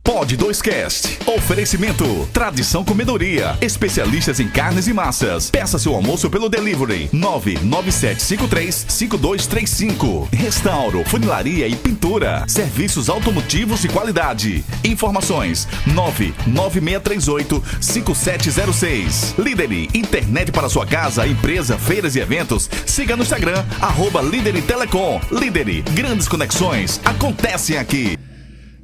Pod 2Cast. Oferecimento. Tradição Comedoria. Especialistas em carnes e massas. Peça seu almoço pelo delivery. 997535235. Restauro, funilaria e pintura. Serviços automotivos de qualidade. Informações 996385706. Lideri. Internet para sua casa, empresa, feiras e eventos. Siga no Instagram @Lideri Telecom. Lideri. Grandes conexões acontecem aqui.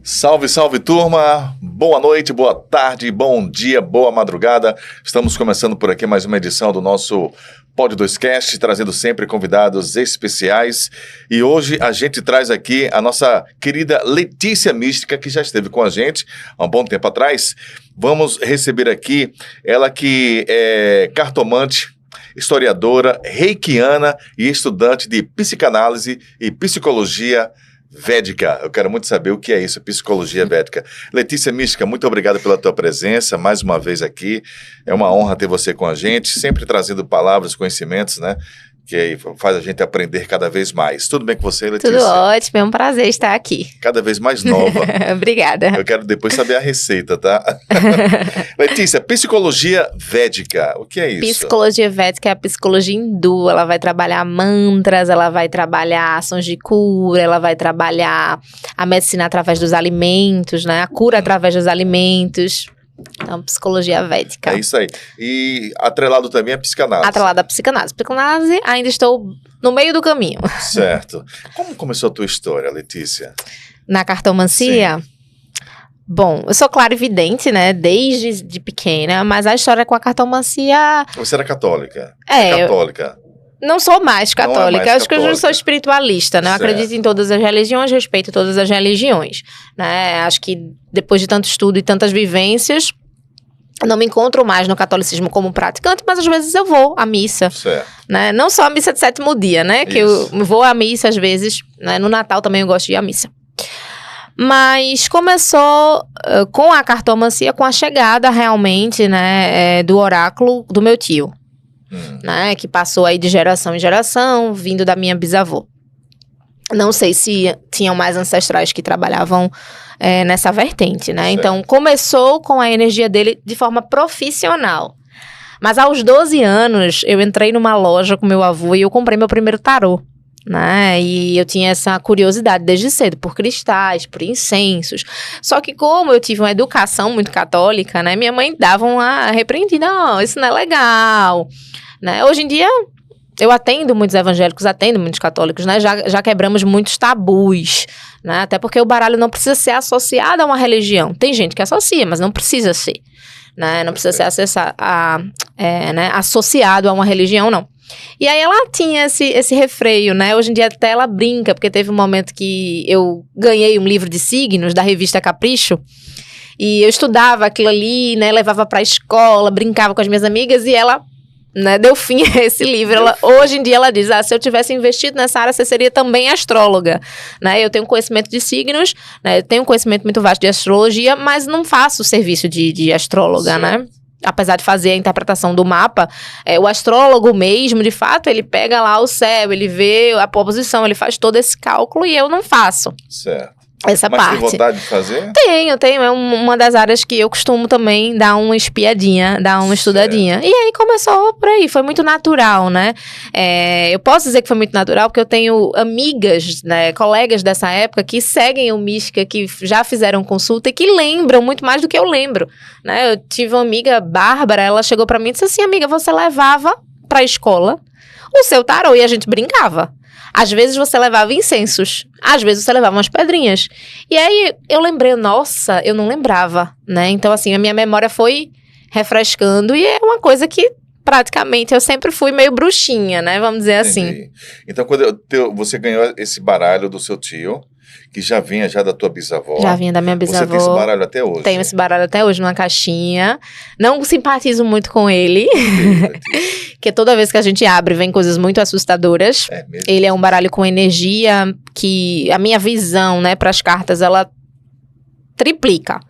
Salve, salve, turma! Boa noite, boa tarde, bom dia, boa madrugada. Estamos começando por aqui mais uma edição do nosso Pod 2Cast, trazendo sempre convidados especiais. E hoje a gente traz aqui a nossa querida Letícia Mística, que já esteve com a gente há um bom tempo atrás. Vamos receber aqui ela que é cartomante, historiadora, reikiana e estudante de psicanálise e psicologia védica. Eu quero muito saber o que é isso, psicologia védica. Letícia Mística, muito obrigado pela tua presença, mais uma vez aqui. É uma honra ter você com a gente, sempre trazendo palavras, conhecimentos, né? Que aí faz a gente aprender cada vez mais. Tudo bem com você, Letícia? Tudo ótimo, é um prazer estar aqui. Cada vez mais nova. Obrigada. Eu quero depois saber a receita, tá? Letícia, psicologia védica, o que é isso? Psicologia védica é a psicologia hindu, ela vai trabalhar mantras, ela vai trabalhar ações de cura, ela vai trabalhar a medicina através dos alimentos, né? A cura através dos alimentos. Então, psicologia védica. É isso aí. E atrelado também a psicanálise. Atrelado à psicanálise. Psicanálise, ainda estou no meio do caminho. Certo. Como começou a tua história, Letícia? Na cartomancia? Sim. Bom, eu sou clarividente, né, desde de pequena, mas a história com a cartomancia... Você era católica? Católica. Não sou mais católica, eu acho que eu não sou espiritualista, né? Eu acredito em todas as religiões, respeito todas as religiões, né? Acho que depois de tanto estudo e tantas vivências, não me encontro mais no catolicismo como praticante, mas às vezes eu vou à missa, né? Não só a missa de sétimo dia, né? Que eu vou à missa às vezes, né? No Natal também eu gosto de ir à missa. Mas começou com a cartomancia, com a chegada realmente, né, do oráculo do meu tio. Né, que passou aí de geração em geração, vindo da minha bisavó. Não sei se tinham mais ancestrais que trabalhavam nessa vertente, né? Então, começou com a energia dele de forma profissional. Mas aos 12 anos, eu entrei numa loja com meu avô e eu comprei meu primeiro tarô, né? E eu tinha essa curiosidade desde cedo, por cristais, por incensos. Só que como eu tive uma educação muito católica, né? Minha mãe dava uma repreendida, não, isso não é legal, né? Hoje em dia, eu atendo muitos evangélicos, atendo muitos católicos, né? Já quebramos muitos tabus, né? Até porque o baralho não precisa ser associado a uma religião. Tem gente que associa, mas não precisa ser, né? Não precisa ser né? Associado a uma religião, não. E aí ela tinha esse refreio, né? Hoje em dia até ela brinca, porque teve um momento que eu ganhei um livro de signos da revista Capricho, e eu estudava aquilo ali, né? Levava pra escola, brincava com as minhas amigas, e ela, né, deu fim a esse livro. Hoje em dia ela diz, se eu tivesse investido nessa área, você seria também astróloga, né? Eu tenho conhecimento de signos, né? Eu tenho um conhecimento muito vasto de astrologia, mas não faço serviço de astróloga, né? Apesar de fazer a interpretação do mapa, o astrólogo mesmo, de fato, ele pega lá o céu, ele vê a posição, ele faz todo esse cálculo e eu não faço. Certo. Essa Mas parte. tem vontade de fazer? Tenho. É uma das áreas que eu costumo também dar uma espiadinha, dar uma estudadinha. E aí começou por aí, foi muito natural, né? Eu posso dizer que foi muito natural porque eu tenho amigas, né, colegas dessa época que seguem o Mística, que já fizeram consulta e que lembram muito mais do que eu lembro, né? Eu tive uma amiga, Bárbara, ela chegou pra mim e disse assim, amiga, você levava pra escola o seu tarô e a gente brincava. Às vezes você levava incensos, às vezes você levava umas pedrinhas. E aí eu lembrei, nossa, eu não lembrava, né? Então assim, a minha memória foi refrescando e é uma coisa que praticamente eu sempre fui meio bruxinha, né? Vamos dizer assim. Então quando você ganhou esse baralho do seu tio, que já vinha da tua bisavó. Já vinha da minha bisavó. Você tem esse baralho até hoje? Tenho esse baralho até hoje numa caixinha. Não simpatizo muito com ele. Porque toda vez que a gente abre, vem coisas muito assustadoras. É mesmo? Ele é um baralho com energia que a minha visão, né, para as cartas, ela triplica.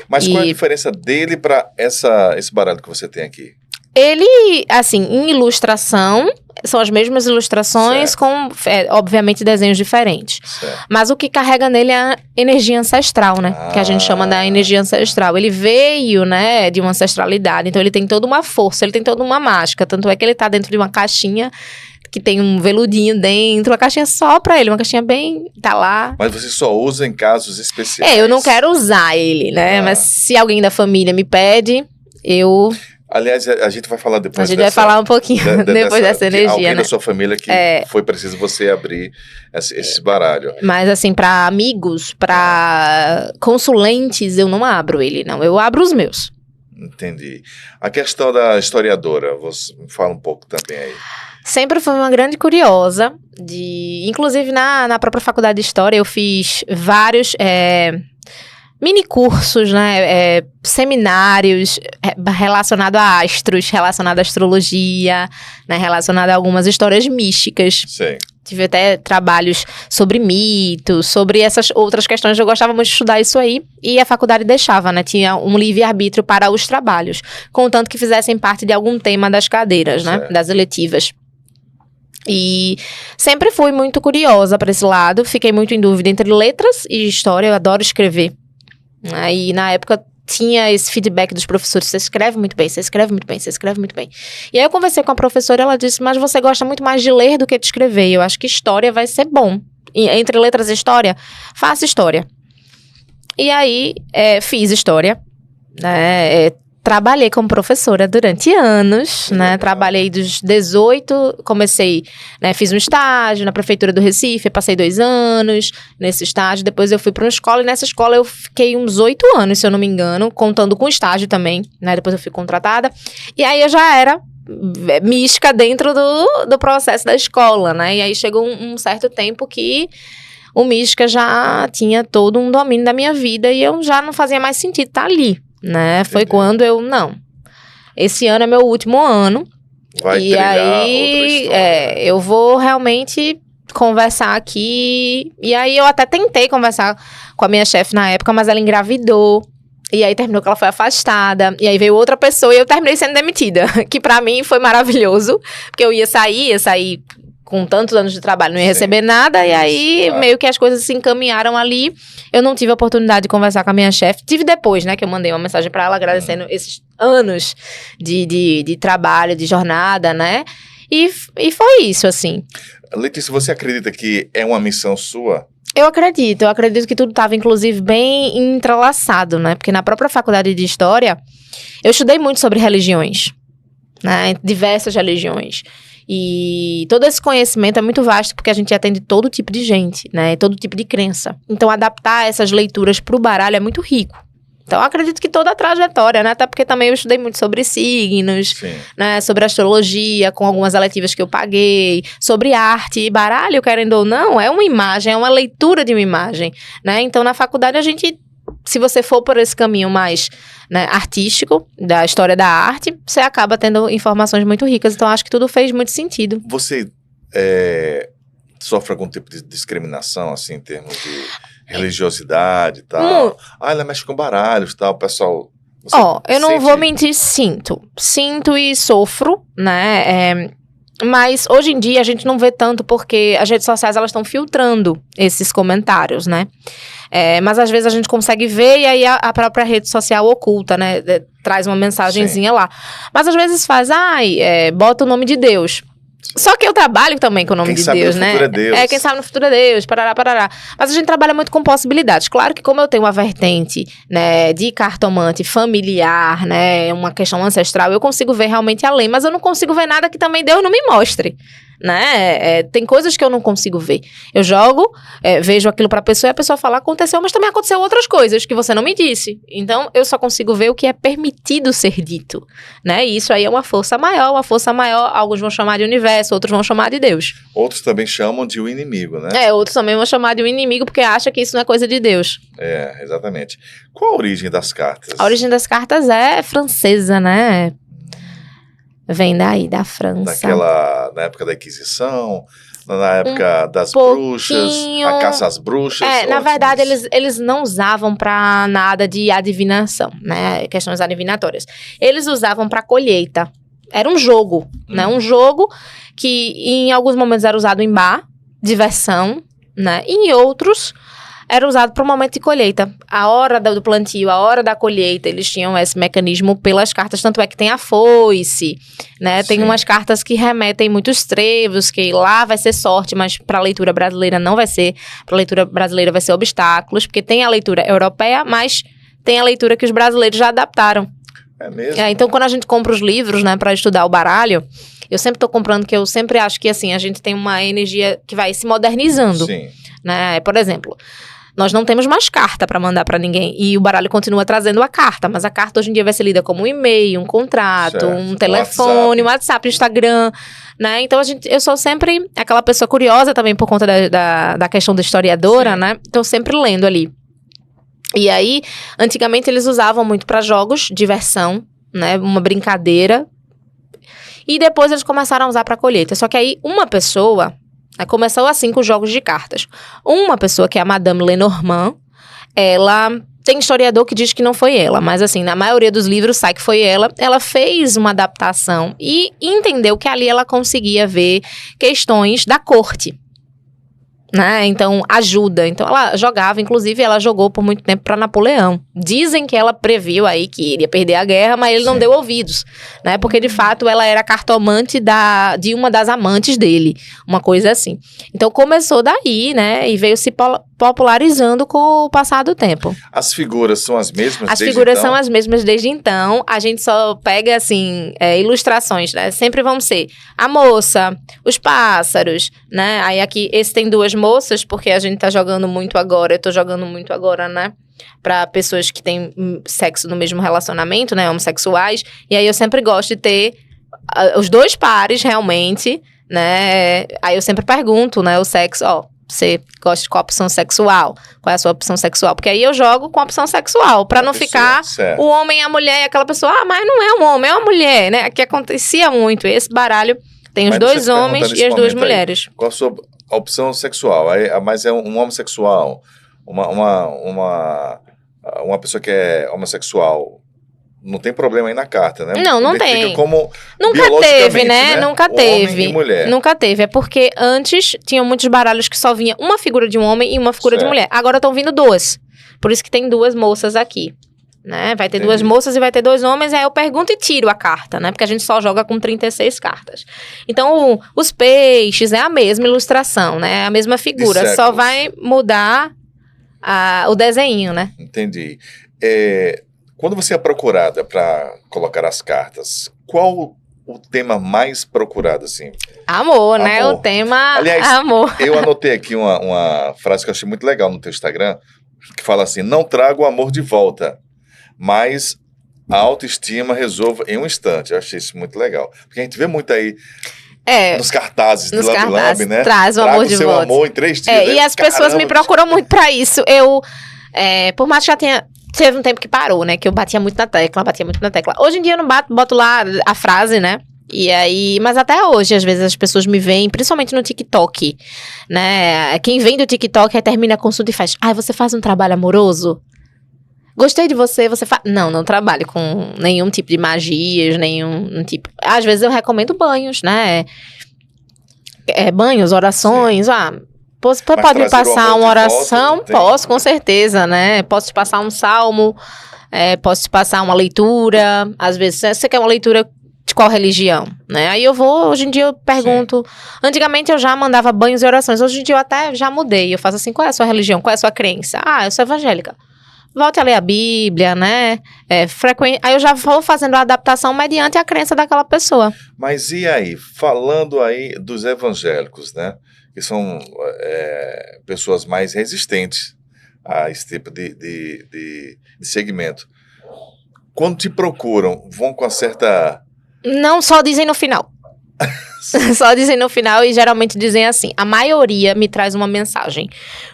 Mas qual é a diferença dele para esse baralho que você tem aqui? Ele, assim, em ilustração, são as mesmas ilustrações com, obviamente, desenhos diferentes. Certo. Mas o que carrega nele é a energia ancestral, né? Que a gente chama da energia ancestral. Ele veio, né, de uma ancestralidade, então ele tem toda uma força, ele tem toda uma mágica, tanto é que ele tá dentro de uma caixinha que tem um veludinho dentro, uma caixinha só pra ele, uma caixinha bem, tá lá. Mas você só usa em casos especiais. Eu não quero usar ele, né? Mas se alguém da família me pede, eu... Aliás, a gente vai falar depois A gente vai falar um pouquinho depois dessa energia, alguém né? da sua família que foi preciso você abrir esse baralho. Mas assim, pra amigos, pra consulentes, eu não abro ele, não. Eu abro os meus. Entendi. A questão da historiadora, você me fala um pouco também aí. Sempre fui uma grande curiosa, inclusive na própria faculdade de História eu fiz vários mini cursos, né, seminários relacionados a astros, relacionados à astrologia, né, relacionados a algumas histórias místicas. Sim. Tive até trabalhos sobre mitos, sobre essas outras questões. Eu gostava muito de estudar isso aí. E a faculdade deixava, né? Tinha um livre-arbítrio para os trabalhos. Contanto que fizessem parte de algum tema das cadeiras, né? Das eletivas. E sempre fui muito curiosa para esse lado. Fiquei muito em dúvida entre letras e história. Eu adoro escrever. E na época tinha esse feedback dos professores, você escreve muito bem, você escreve muito bem, você escreve muito bem. E aí eu conversei com a professora, ela disse, mas você gosta muito mais de ler do que de escrever, eu acho que história vai ser bom. Entre letras e história, faça história. E aí, fiz história, né, trabalhei como professora durante anos, né, trabalhei dos 18, comecei, né, fiz um estágio na prefeitura do Recife, passei 2 anos nesse estágio, depois eu fui para uma escola, e nessa escola eu fiquei uns 8 anos, se eu não me engano, contando com estágio também, né, depois eu fui contratada, e aí eu já era mística dentro do processo da escola, né, e aí chegou um certo tempo que o mística já tinha todo um domínio da minha vida, e eu já não fazia mais sentido estar ali. Né? Foi quando esse ano é meu último ano. Vai e aí eu vou realmente conversar aqui. E aí eu até tentei conversar com a minha chefe na época, mas ela engravidou. E aí terminou que ela foi afastada. E aí veio outra pessoa e eu terminei sendo demitida. Que pra mim foi maravilhoso. Porque eu ia sair com tantos anos de trabalho, não ia receber nada, e aí meio que as coisas se encaminharam ali. Eu não tive a oportunidade de conversar com a minha chefe. Tive depois, né, que eu mandei uma mensagem pra ela agradecendo esses anos de trabalho, de jornada, né? E foi isso, assim. Letícia, você acredita que é uma missão sua? Eu acredito que tudo estava, inclusive, bem entrelaçado, né? Porque na própria faculdade de História, eu estudei muito sobre religiões, né? Diversas religiões. E todo esse conhecimento é muito vasto, porque a gente atende todo tipo de gente, né? Todo tipo de crença. Então, adaptar essas leituras para o baralho é muito rico. Então, eu acredito que toda a trajetória, né? Até porque também eu estudei muito sobre signos, né? Sobre astrologia, com algumas eletivas que eu paguei, sobre arte e baralho, querendo ou não, é uma imagem, é uma leitura de uma imagem, né? Então, na faculdade, a gente, se você for por esse caminho mais, né, artístico, da história da arte, você acaba tendo informações muito ricas. Então, acho que tudo fez muito sentido. Você sofre algum tipo de discriminação, assim, em termos de religiosidade e tal? Ela mexe com baralhos e tal, o pessoal... eu não vou mentir, sinto e sofro, né, mas hoje em dia a gente não vê tanto porque as redes sociais, elas estão filtrando esses comentários, né, mas às vezes a gente consegue ver e aí a própria rede social oculta, né, traz uma mensagenzinha lá, mas às vezes faz, bota o nome de Deus. Só que eu trabalho também com o nome de Deus, né? Quem sabe no futuro é Deus, parará. Mas a gente trabalha muito com possibilidades. Claro que como eu tenho uma vertente, né, de cartomante familiar, né, uma questão ancestral, eu consigo ver realmente além, mas eu não consigo ver nada que também Deus não me mostre, né? Tem coisas que eu não consigo ver. Eu jogo, vejo aquilo pra pessoa e a pessoa fala, aconteceu, mas também aconteceu outras coisas que você não me disse. Então, eu só consigo ver o que é permitido ser dito, né? E isso aí é uma força maior, alguns vão chamar de universo, outros vão chamar de Deus. Outros também chamam de um inimigo, né? Outros também vão chamar de um inimigo porque acham que isso não é coisa de Deus. Exatamente. Qual a origem das cartas? A origem das cartas é francesa, né? Vem daí, da França. Na época da Inquisição, na época das bruxas, a caça às bruxas. Na verdade, eles não usavam pra nada de adivinação, né? Questões adivinatórias. Eles usavam pra colheita, Era um jogo, né? Um jogo que em alguns momentos era usado em bar, diversão, né? E em outros era usado para o momento de colheita. A hora do plantio, a hora da colheita, eles tinham esse mecanismo pelas cartas. Tanto é que tem a foice, né? Tem umas cartas que remetem muitos trevos, que lá vai ser sorte, mas para a leitura brasileira não vai ser. Para a leitura brasileira vai ser obstáculos, porque tem a leitura europeia, mas tem a leitura que os brasileiros já adaptaram. É mesmo? Então, quando a gente compra os livros, né, para estudar o baralho, eu sempre tô comprando, porque eu sempre acho que, assim, a gente tem uma energia que vai se modernizando. Sim. Né? Por exemplo, nós não temos mais carta para mandar para ninguém. E o baralho continua trazendo a carta. Mas a carta hoje em dia vai ser lida como um e-mail, um contrato, certo, um telefone, um WhatsApp, Instagram. Né? Então, eu sou sempre aquela pessoa curiosa também por conta da questão da historiadora, sim, né? Então, sempre lendo ali. E aí, antigamente eles usavam muito para jogos, diversão, né? Uma brincadeira. E depois eles começaram a usar para colheita. Só que aí, uma pessoa... Começou assim com os jogos de cartas. Uma pessoa, que é a Madame Lenormand, ela... Tem historiador que diz que não foi ela, mas assim, na maioria dos livros sai que foi ela. Ela fez uma adaptação e entendeu que ali ela conseguia ver questões da corte. Né? Então, ajuda. Então, ela jogava, inclusive, ela jogou por muito tempo para Napoleão. Dizem que ela previu aí que iria perder a guerra, mas ele não deu ouvidos, né? Porque, de fato, ela era cartomante de uma das amantes dele, uma coisa assim. Então, começou daí, né? E veio se popularizando com o passar do tempo. As figuras são as mesmas desde então? As figuras são as mesmas desde então. A gente só pega, assim, ilustrações, né? Sempre vão ser a moça, os pássaros, né? Aí aqui, esse tem duas moças, porque a gente tá jogando muito agora, eu tô jogando muito agora, né? Pra pessoas que têm sexo no mesmo relacionamento, né? Homossexuais. E aí eu sempre gosto de ter os dois pares, realmente, né? Aí eu sempre pergunto, né? O sexo, você gosta de qual opção sexual? Qual é a sua opção sexual? Porque aí eu jogo com a opção sexual, pra não ficar certo, o homem e a mulher, e aquela pessoa, mas não é um homem, é uma mulher, né? Que acontecia muito. Esse baralho tem os dois homens e as duas mulheres. Qual a sua opção sexual? Mas é um homossexual, uma pessoa que é homossexual. Não tem problema aí na carta, né? Não tem. Como nunca teve, né? Nunca teve. Homem e mulher. Nunca teve. É porque antes tinham muitos baralhos que só vinha uma figura de um homem e uma figura de mulher. Agora estão vindo duas. Por isso que tem duas moças aqui. Né? Vai ter duas moças e vai ter dois homens. Aí eu pergunto e tiro a carta, né? Porque a gente só joga com 36 cartas. Então, os peixes é a mesma ilustração, né? É a mesma figura. Só vai mudar o desenho, né? Entendi. Quando você é procurada para colocar as cartas, qual o tema mais procurado, assim? Amor, né? O tema, aliás, amor. Eu anotei aqui uma frase que eu achei muito legal no teu Instagram, que fala assim, não trago o amor de volta, mas a autoestima resolva em um instante. Eu achei isso muito legal. Porque a gente vê muito aí nos cartazes de Lambi Lambi, né? Traz o amor de volta. Traga o seu amor em 3 dias. E as pessoas me procuram muito para isso. Por mais que já tenha... Teve um tempo que parou, né? Que eu batia muito na tecla. Hoje em dia eu não boto lá a frase, né? E aí... Mas até hoje, às vezes, as pessoas me veem, principalmente no TikTok, né? Quem vem do TikTok aí termina a consulta e faz... você faz um trabalho amoroso? Gostei de você faz... Não trabalho com nenhum tipo de magias, nenhum tipo... Às vezes eu recomendo banhos, né? Banhos, orações, Você pode me passar uma oração? Posso, com certeza, né? Posso te passar um salmo, posso te passar uma leitura. Às vezes, você quer uma leitura de qual religião, né? Aí hoje em dia eu pergunto... Sim. Antigamente eu já mandava banhos e orações. Hoje em dia eu até já mudei. Eu faço assim, qual é a sua religião? Qual é a sua crença? Eu sou evangélica. Volte a ler a Bíblia, né? Aí eu já vou fazendo a adaptação mediante a crença daquela pessoa. Mas e aí? Falando aí dos evangélicos, né? Que são pessoas mais resistentes a esse tipo de segmento. Quando te procuram, vão com a certa... Não, só dizem no final. Só dizem no final e geralmente dizem assim. A maioria me traz uma mensagem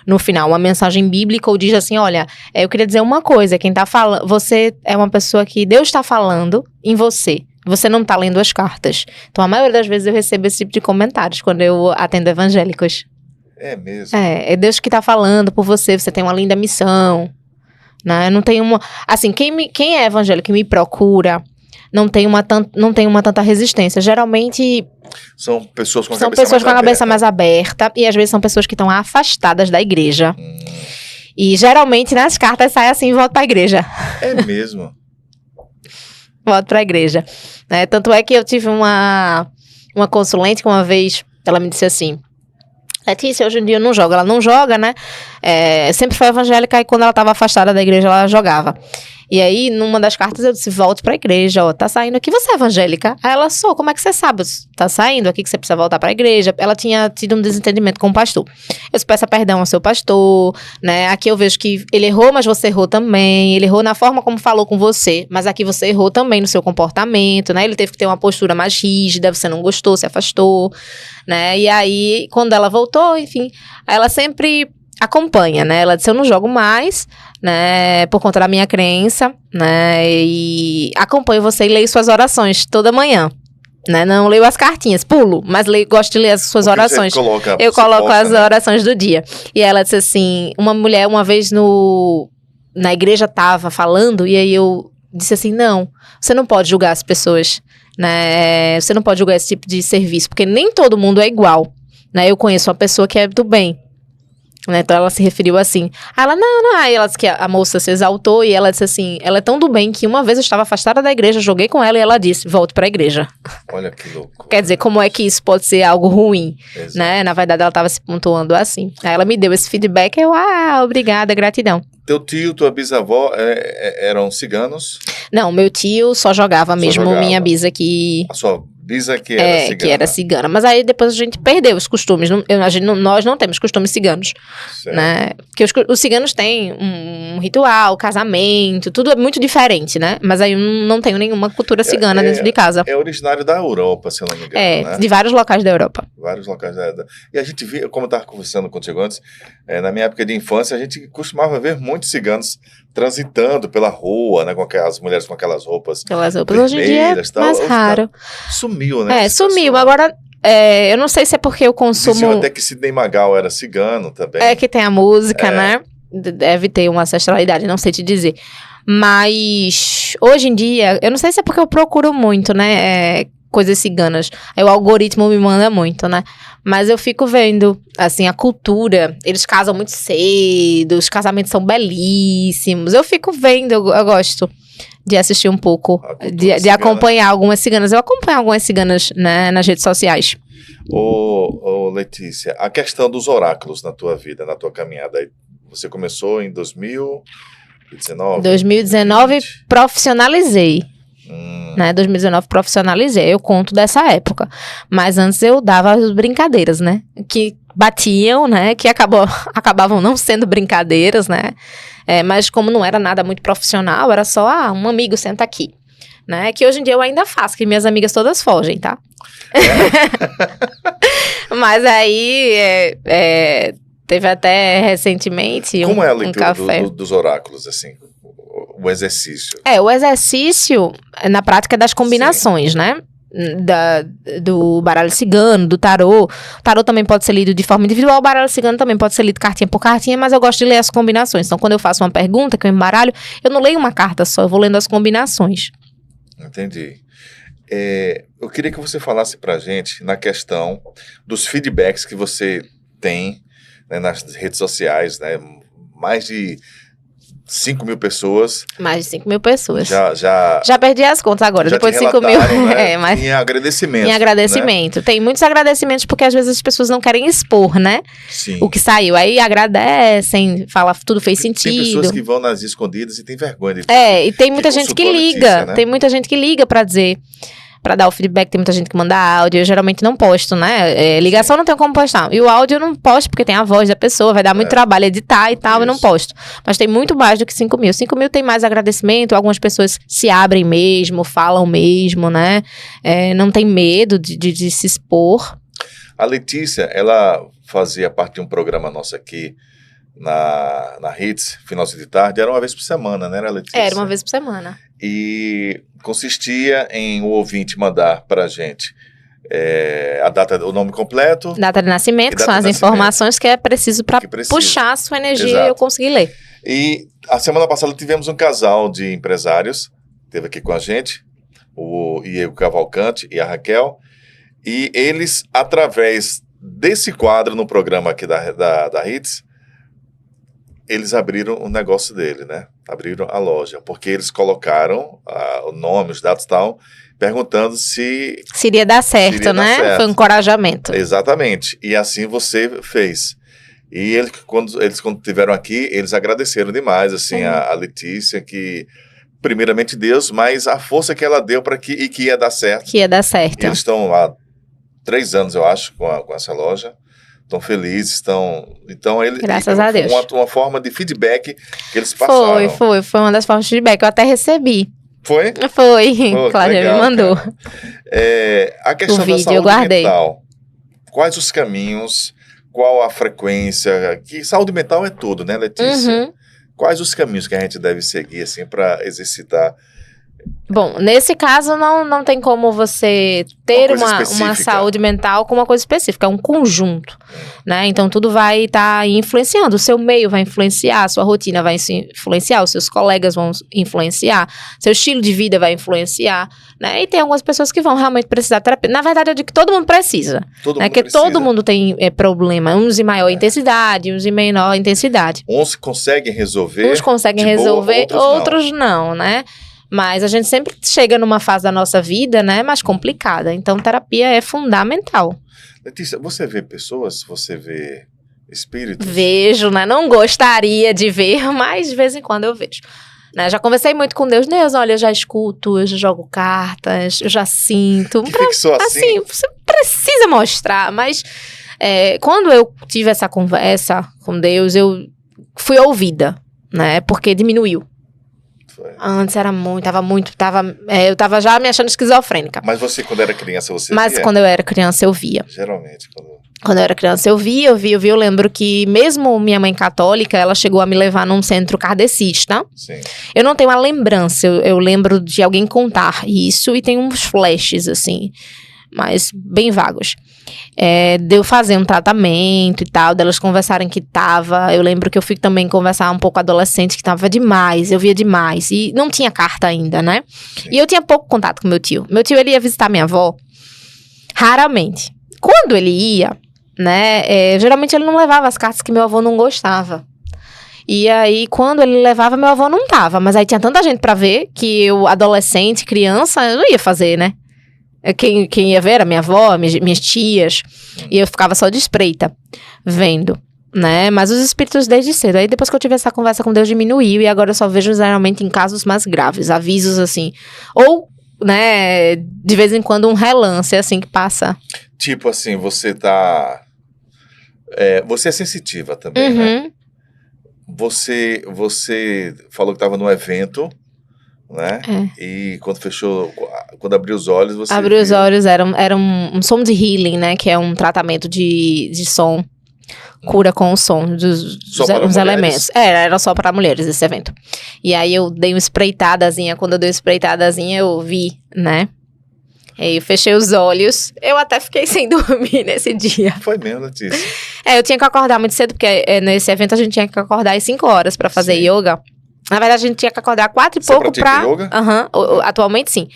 no final, uma mensagem bíblica ou diz assim, olha, eu queria dizer uma coisa, quem tá falando, você é uma pessoa que Deus está falando em você. Você não tá lendo as cartas. Então, a maioria das vezes eu recebo esse tipo de comentários quando eu atendo evangélicos. É mesmo? É Deus que tá falando por você. Você tem uma linda missão. Né? Não tem uma... Assim, quem é evangélico e me procura, não tem uma tanta resistência. Geralmente são pessoas com a cabeça mais aberta e às vezes são pessoas que estão afastadas da igreja. E geralmente nas cartas sai assim, volto pra igreja. É mesmo? Volto pra igreja. Tanto é que eu tive uma consulente que uma vez, ela me disse assim: Letícia, hoje em dia eu não jogo. Ela não joga, né? Sempre foi evangélica e quando ela estava afastada da igreja, ela jogava. E aí, numa das cartas, eu disse: volte pra igreja, ó, tá saindo aqui, você é evangélica? Aí ela: sou, como é que você sabe? Tá saindo aqui que você precisa voltar pra igreja. Ela tinha tido um desentendimento com o pastor. Eu disse: peça perdão ao seu pastor, né? Aqui eu vejo que ele errou, mas você errou também. Ele errou na forma como falou com você, mas aqui você errou também no seu comportamento, né? Ele teve que ter uma postura mais rígida, você não gostou, se afastou, né? E aí, quando ela voltou, enfim, ela sempre acompanha, né? Ela disse: eu não jogo mais, né? Por conta da minha crença, né? E acompanho você e leio suas orações toda manhã, né? Não leio as cartinhas, pulo, mas gosto de ler as suas orações. Eu coloco as orações do dia. E ela disse assim: uma mulher uma vez na igreja tava falando, e aí eu disse assim: não, você não pode julgar as pessoas, né? Você não pode julgar esse tipo de serviço, porque nem todo mundo é igual, né? Eu conheço uma pessoa que é do bem, né? Então ela se referiu assim. Aí ela: não. Aí ela disse que a moça se exaltou e ela disse assim: ela é tão do bem que uma vez eu estava afastada da igreja, joguei com ela e ela disse: volte pra igreja. Olha que louco. Quer dizer, como é que isso pode ser algo ruim, né? Na verdade, ela estava se pontuando assim. Aí ela me deu esse feedback, eu: obrigada, gratidão. Teu tio, tua bisavó eram ciganos? Não, meu tio só jogava mesmo, minha bisa que... A sua bisa que era cigana? Que era cigana. Mas aí depois a gente perdeu os costumes. Nós não temos costumes ciganos, né? Porque os ciganos têm um ritual, casamento, tudo é muito diferente, né? Mas aí eu não tenho nenhuma cultura cigana dentro de casa. É originário da Europa, se eu não me engano, né? De vários locais da Europa. Vários locais da Europa. E a gente via, como eu estava conversando contigo antes, na minha época de infância, a gente costumava ver muitos ciganos transitando pela rua, né? Com as mulheres com aquelas roupas Hoje em dia é mais raro. Sumiu, né? Sumiu. Agora, eu não sei se é porque eu consumo... Diziam até que Sidney Magal era cigano também. Que tem a música, né? Deve ter uma ancestralidade, não sei te dizer. Mas, hoje em dia, eu não sei se é porque eu procuro muito, né? Coisas ciganas. Aí o algoritmo me manda muito, né? Mas eu fico vendo, assim, a cultura. Eles casam muito cedo, os casamentos são belíssimos. Eu fico vendo, eu gosto de assistir um pouco, de acompanhar algumas ciganas. Eu acompanho algumas ciganas, né, nas redes sociais. Ô, Letícia, a questão dos oráculos na tua vida, na tua caminhada, você começou em 2019? 2019, profissionalizei. Né, 2019 profissionalizei, eu conto dessa época. Mas antes eu dava as brincadeiras, né? Que batiam, né? Que acabavam não sendo brincadeiras, né? Mas como não era nada muito profissional, era só, um amigo senta aqui. Né? Que hoje em dia eu ainda faço, que minhas amigas todas fogem, tá? Mas aí, teve até recentemente como é a leitura café. Dos oráculos, assim? O exercício. O exercício, na prática, das combinações, né? Do baralho cigano, do tarô. O tarô também pode ser lido de forma individual, o baralho cigano também pode ser lido cartinha por cartinha, mas eu gosto de ler as combinações. Então, quando eu faço uma pergunta, que eu embaralho, eu não leio uma carta só, eu vou lendo as combinações. Entendi. Eu queria que você falasse pra gente na questão dos feedbacks que você tem, né, nas redes sociais, né? Mais de 5 mil pessoas. Mais de 5 mil pessoas. Já perdi as contas agora, depois de 5 mil. Né? Em agradecimento. Em agradecimento. Né? Tem muitos agradecimentos, porque às vezes as pessoas não querem expor, né? Sim. O que saiu. Aí agradecem, fala, tudo fez sentido. Tem pessoas que vão nas escondidas e tem vergonha de e tem muita gente que liga. Notícia, né? Tem muita gente que liga pra dizer, pra dar o feedback, tem muita gente que manda áudio. Eu geralmente não posto, né? Ligação não tenho como postar. E o áudio eu não posto porque tem a voz da pessoa, vai dar muito trabalho editar e tal, eu não posto. Mas tem muito mais do que 5 mil. 5 mil tem mais agradecimento, algumas pessoas se abrem mesmo, falam mesmo, né? Não tem medo de se expor. A Letícia, ela fazia parte de um programa nosso aqui na Hits, finalzinho de tarde, era uma vez por semana, né, Letícia? Era uma vez por semana. E consistia em o ouvinte mandar pra gente a data, o nome completo. Data de nascimento, que são as informações que é preciso para puxar a sua energia e eu conseguir ler. E a semana passada tivemos um casal de empresários, esteve aqui com a gente, o Diego Cavalcante e a Raquel, e eles, através desse quadro no programa aqui da Hits, eles abriram o negócio dele, né? Abriram a loja, porque eles colocaram o nome, os dados e tal, perguntando se iria dar certo, né? Certo. Foi um encorajamento. Exatamente. E assim você fez. E eles, quando estiveram aqui, eles agradeceram demais, assim, a Letícia, que, primeiramente Deus, mas a força que ela deu para que ia dar certo. Que ia dar certo. E eles estão há 3 anos, eu acho, com essa loja. Estão felizes, Então, graças a Deus. Uma forma de feedback que eles passaram. Foi uma das formas de feedback. Eu até recebi. Foi? Foi. Cláudia me mandou. A questão da saúde mental. Quais os caminhos? Qual a frequência? Que saúde mental é tudo, né, Letícia? Quais os caminhos que a gente deve seguir, assim, para exercitar? Bom, nesse caso não tem como você ter uma saúde mental com uma coisa específica, é um conjunto, né? Então tudo vai estar influenciando, o seu meio vai influenciar, a sua rotina vai influenciar, os seus colegas vão influenciar, seu estilo de vida vai influenciar, né? E tem algumas pessoas que vão realmente precisar de terapia. Na verdade, eu digo que todo mundo precisa, porque todo mundo tem problema, uns em maior intensidade, uns em menor intensidade. Uns conseguem resolver, outros não, né? Mas a gente sempre chega numa fase da nossa vida, né, mais complicada. Então, terapia é fundamental. Letícia, você vê pessoas? Você vê espíritos? Vejo, né? Não gostaria de ver, mas de vez em quando eu vejo. Né? Já conversei muito com Deus. Deus, olha, eu já escuto, eu já jogo cartas, eu já sinto. Que fixou assim? Você precisa mostrar, mas quando eu tive essa conversa com Deus, eu fui ouvida, né? Porque diminuiu. Antes era muito, eu tava já me achando esquizofrênica. Mas você, quando era criança, você Mas via? Quando eu era criança, eu via. Geralmente. Quando eu era criança, eu via. Eu lembro que mesmo minha mãe católica, ela chegou a me levar num centro kardecista. Sim. Eu não tenho uma lembrança, eu lembro de alguém contar isso e tem uns flashes, assim, mas bem vagos. De eu fazer um tratamento e tal, delas conversarem que tava. Eu lembro que eu fui também conversar um pouco com adolescente que tava demais, eu via demais. E não tinha carta ainda, né? Sim. E eu tinha pouco contato com meu tio. Meu tio, ele ia visitar minha avó raramente. Quando ele ia, né, geralmente ele não levava as cartas que meu avô não gostava. E aí, quando ele levava, meu avô não tava. Mas aí tinha tanta gente pra ver que eu, adolescente, criança, eu não ia fazer, né? Quem ia ver era minha avó, minhas tias. E eu ficava só de espreita, vendo, né? Mas os espíritos desde cedo. Aí depois que eu tive essa conversa com Deus, diminuiu. E agora eu só vejo geralmente em casos mais graves. Avisos assim. Ou, né, de vez em quando um relance assim que passa. Tipo assim, você tá... você é sensitiva também, né? Você falou que estava num evento... né? E quando abriu os olhos, você abriu os olhos, era um som de healing, né? Que é um tratamento de som, cura com o som dos elementos. Era só para mulheres esse evento. E aí eu dei uma espreitadazinha, quando eu dei uma espreitadazinha eu vi, né? Aí eu fechei os olhos, eu até fiquei sem dormir nesse dia. Foi mesmo, Letícia? Eu tinha que acordar muito cedo, porque nesse evento a gente tinha que acordar às 5 horas para fazer yoga. Na verdade, a gente tinha que acordar 4 e pouco pra... yoga? Atualmente, sim.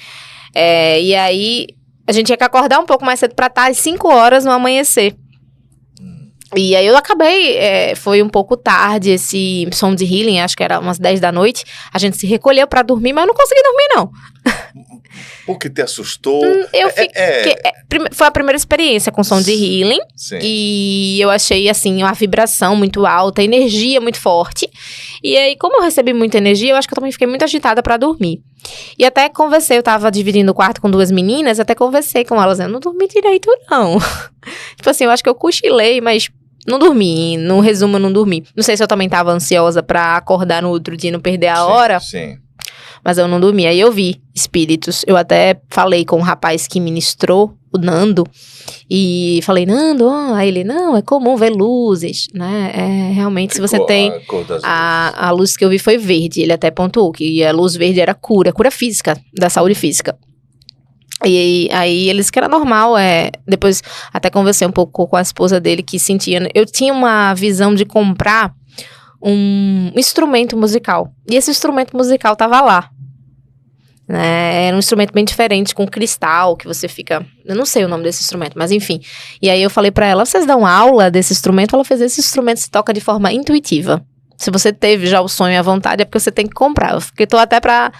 E aí, a gente tinha que acordar um pouco mais cedo pra estar às 5 horas no amanhecer. E aí, eu acabei... foi um pouco tarde esse som de healing, acho que era umas 10 da noite. A gente se recolheu pra dormir, mas eu não consegui dormir, não. O que te assustou? Eu fiquei... Foi a primeira experiência com som de healing. Sim. E eu achei, assim, uma vibração muito alta, energia muito forte. E aí, como eu recebi muita energia, eu acho que eu também fiquei muito agitada pra dormir. E até conversei, eu tava dividindo o quarto com 2 meninas, até conversei com elas, eu não dormi direito, não. Tipo assim, eu acho que eu cochilei, mas não dormi. No resumo, eu não dormi. Não sei se eu também tava ansiosa pra acordar no outro dia e não perder a hora. Sim. Mas eu não dormi. Aí eu vi espíritos. Eu até falei com um rapaz que ministrou, o Nando. E falei, Nando, aí ele, não, é comum ver luzes, né? Realmente, se você tem... A luz que eu vi foi verde. Ele até pontuou que a luz verde era cura física, da saúde física. E aí eles que era normal, depois até conversei um pouco com a esposa dele que sentia... Eu tinha uma visão de comprar um instrumento musical. E esse instrumento musical tava lá. né? Era um instrumento bem diferente, com cristal, que você fica... Eu não sei o nome desse instrumento, mas enfim. E aí eu falei pra ela, vocês dão aula desse instrumento? Ela fez, esse instrumento se toca de forma intuitiva. Se você teve já o sonho e a vontade, é porque você tem que comprar. Eu fiquei, tô até pra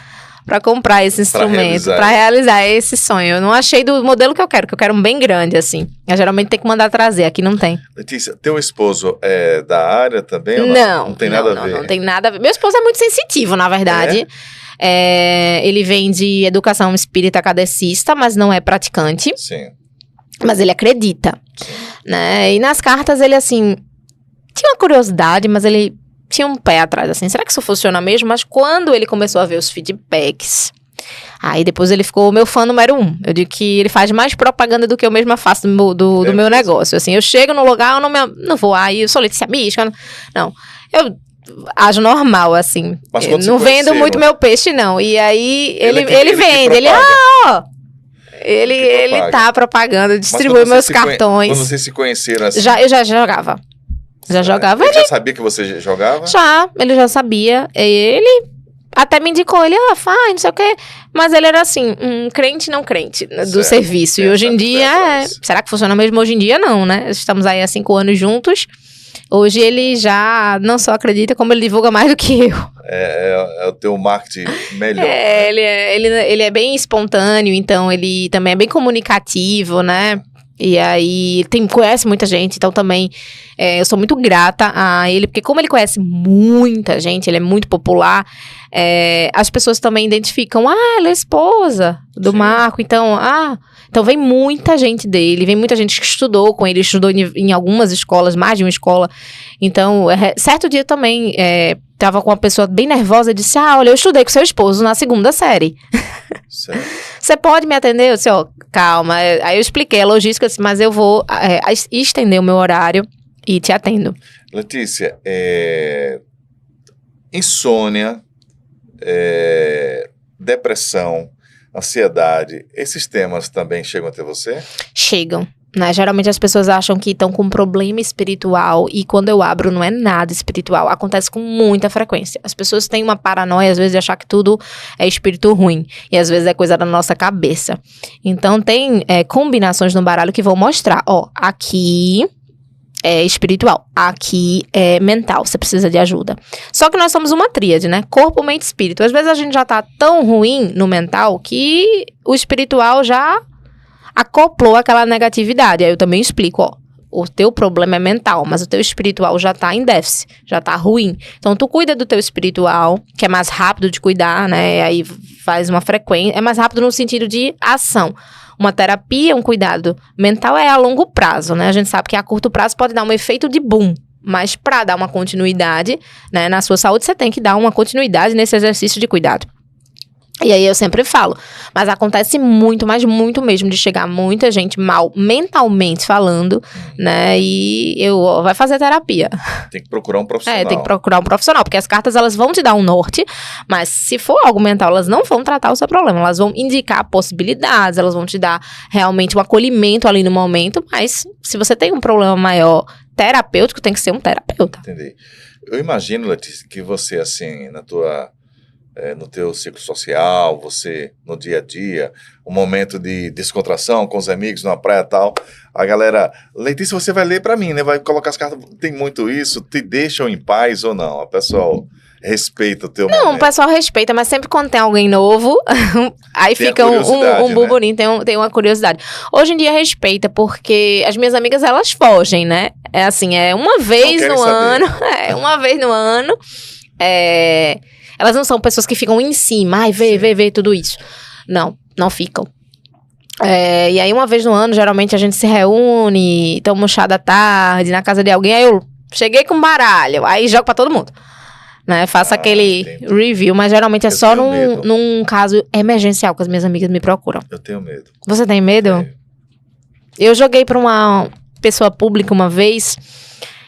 comprar esse instrumento, pra realizar esse sonho. Eu não achei do modelo que eu quero um bem grande, assim. Eu geralmente tem que mandar trazer, aqui não tem. Letícia, teu esposo é da área também? Ou não? Não tem nada a ver? Não tem nada a ver. Meu esposo é muito sensitivo, na verdade. Ele vem de educação espírita kardecista, mas não é praticante. Sim. Mas ele acredita, né? E nas cartas ele, assim, tinha uma curiosidade, mas ele tinha um pé atrás, assim, será que isso funciona mesmo? Mas quando ele começou a ver os feedbacks, aí depois ele ficou o meu fã número 1. Eu digo que ele faz mais propaganda do que eu mesma faço do meu negócio. Assim, eu chego no lugar, eu não vou, aí eu sou Letícia Mística, não. Eu ajo normal, assim. Não vendo muito meu peixe, não. E aí ele vende, ele tá propagando, distribui meus cartões. Quando vocês se conheceram assim? Eu já jogava. Ele já sabia que você jogava? Ele já sabia. Ele até me indicou, ele, faz, não sei o quê. Mas ele era assim, crente não crente do serviço. E hoje em dia, será que funciona mesmo? Hoje em dia não, né? Estamos aí há 5 anos juntos. Hoje ele já não só acredita, como ele divulga mais do que eu. É o teu marketing melhor. Ele é bem espontâneo, então ele também é bem comunicativo, né? E aí, conhece muita gente, então também eu sou muito grata a ele, porque como ele conhece muita gente, ele é muito popular, as pessoas também identificam, ela é esposa do Marco, então vem muita gente dele, vem muita gente que estudou com ele, estudou em algumas escolas, mais de uma escola, então, certo dia também, tava com uma pessoa bem nervosa e disse, olha, eu estudei com seu esposo na 2ª série. Você pode me atender? Eu disse, calma. Aí eu expliquei a logística, mas eu vou estender o meu horário e te atendo. Letícia, insônia, depressão, ansiedade, esses temas também chegam até você? Chegam. Né? Geralmente as pessoas acham que estão com um problema espiritual e quando eu abro não é nada espiritual. Acontece com muita frequência. As pessoas têm uma paranoia, às vezes, de achar que tudo é espírito ruim. E às vezes é coisa da nossa cabeça. Então tem combinações no baralho que vão mostrar. Aqui é espiritual, aqui é mental, você precisa de ajuda. Só que nós somos uma tríade, né? Corpo, mente e espírito. Às vezes a gente já tá tão ruim no mental que o espiritual já acoplou aquela negatividade. Aí eu também explico, o teu problema é mental, mas o teu espiritual já tá em déficit, já tá ruim. Então, tu cuida do teu espiritual, que é mais rápido de cuidar, né? Aí faz uma frequência, é mais rápido no sentido de ação. Uma terapia, um cuidado mental é a longo prazo, né? A gente sabe que a curto prazo pode dar um efeito de boom. Mas para dar uma continuidade, né, na sua saúde, você tem que dar uma continuidade nesse exercício de cuidado. E aí eu sempre falo, mas acontece muito, mas muito mesmo, de chegar muita gente mal mentalmente falando, né, e vai fazer terapia. Tem que procurar um profissional. Tem que procurar um profissional, porque as cartas, elas vão te dar um norte, mas se for algo mental, elas não vão tratar o seu problema, elas vão indicar possibilidades, elas vão te dar realmente um acolhimento ali no momento, mas se você tem um problema maior terapêutico, tem que ser um terapeuta. Entendi. Eu imagino, Letícia, que você, assim, no teu ciclo social, você no dia a dia, um momento de descontração com os amigos numa praia e tal, a galera, Letícia, você vai ler pra mim, né? Vai colocar as cartas, tem muito isso, te deixam em paz ou não? A pessoa respeita o teu momento. Não, o pessoal respeita, mas sempre quando tem alguém novo, aí tem fica um burburinho, né? tem uma curiosidade. Hoje em dia respeita, porque as minhas amigas, elas fogem, né? É assim, uma vez no ano, uma vez no ano, elas não são pessoas que ficam em cima, vê tudo isso. Não ficam. E aí, uma vez no ano, geralmente a gente se reúne, toma um chá da tarde, na casa de alguém, aí eu cheguei com baralho, aí jogo pra todo mundo. Né? Faço aquele review, mas geralmente é só num caso emergencial que as minhas amigas me procuram. Eu tenho medo. Você tem medo? Eu joguei pra uma pessoa pública uma vez...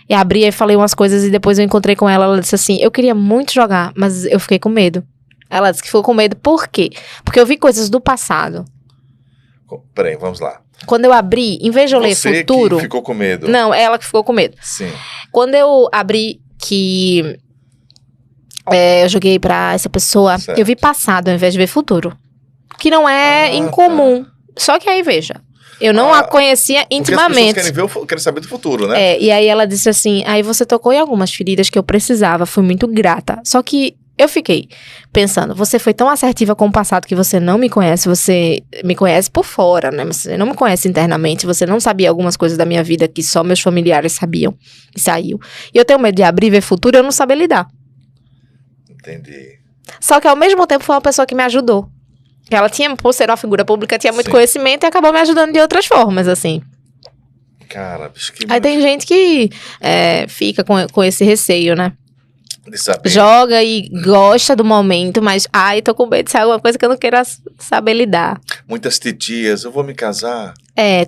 E abri e falei umas coisas e depois eu encontrei com ela. Ela disse assim, eu queria muito jogar, mas eu fiquei com medo. Ela disse que ficou com medo. Por quê? Porque eu vi coisas do passado. Peraí, vamos lá. Quando eu abri, em vez de eu ler futuro... Você que ficou com medo. Não, ela que ficou com medo. Sim. Quando eu abri que eu joguei pra essa pessoa, eu vi passado ao invés de ver futuro. que não é incomum. Só que aí, veja, eu não a conhecia intimamente. Porque as pessoas querem saber do futuro, né? E aí ela disse assim, aí você tocou em algumas feridas que eu precisava, fui muito grata. Só que eu fiquei pensando, você foi tão assertiva com o passado que você não me conhece, você me conhece por fora, né? Você não me conhece internamente, você não sabia algumas coisas da minha vida que só meus familiares sabiam e saiu. E eu tenho medo de abrir e ver futuro e eu não saber lidar. Entendi. Só que ao mesmo tempo foi uma pessoa que me ajudou. Ela tinha, por ser uma figura pública, tinha muito conhecimento e acabou me ajudando de outras formas, assim. Cara, bicho, que... Aí tem gente que fica com esse receio, né? De saber. Joga e gosta do momento, mas tô com medo de ser alguma coisa que eu não queira saber lidar. Muitas titias, eu vou me casar.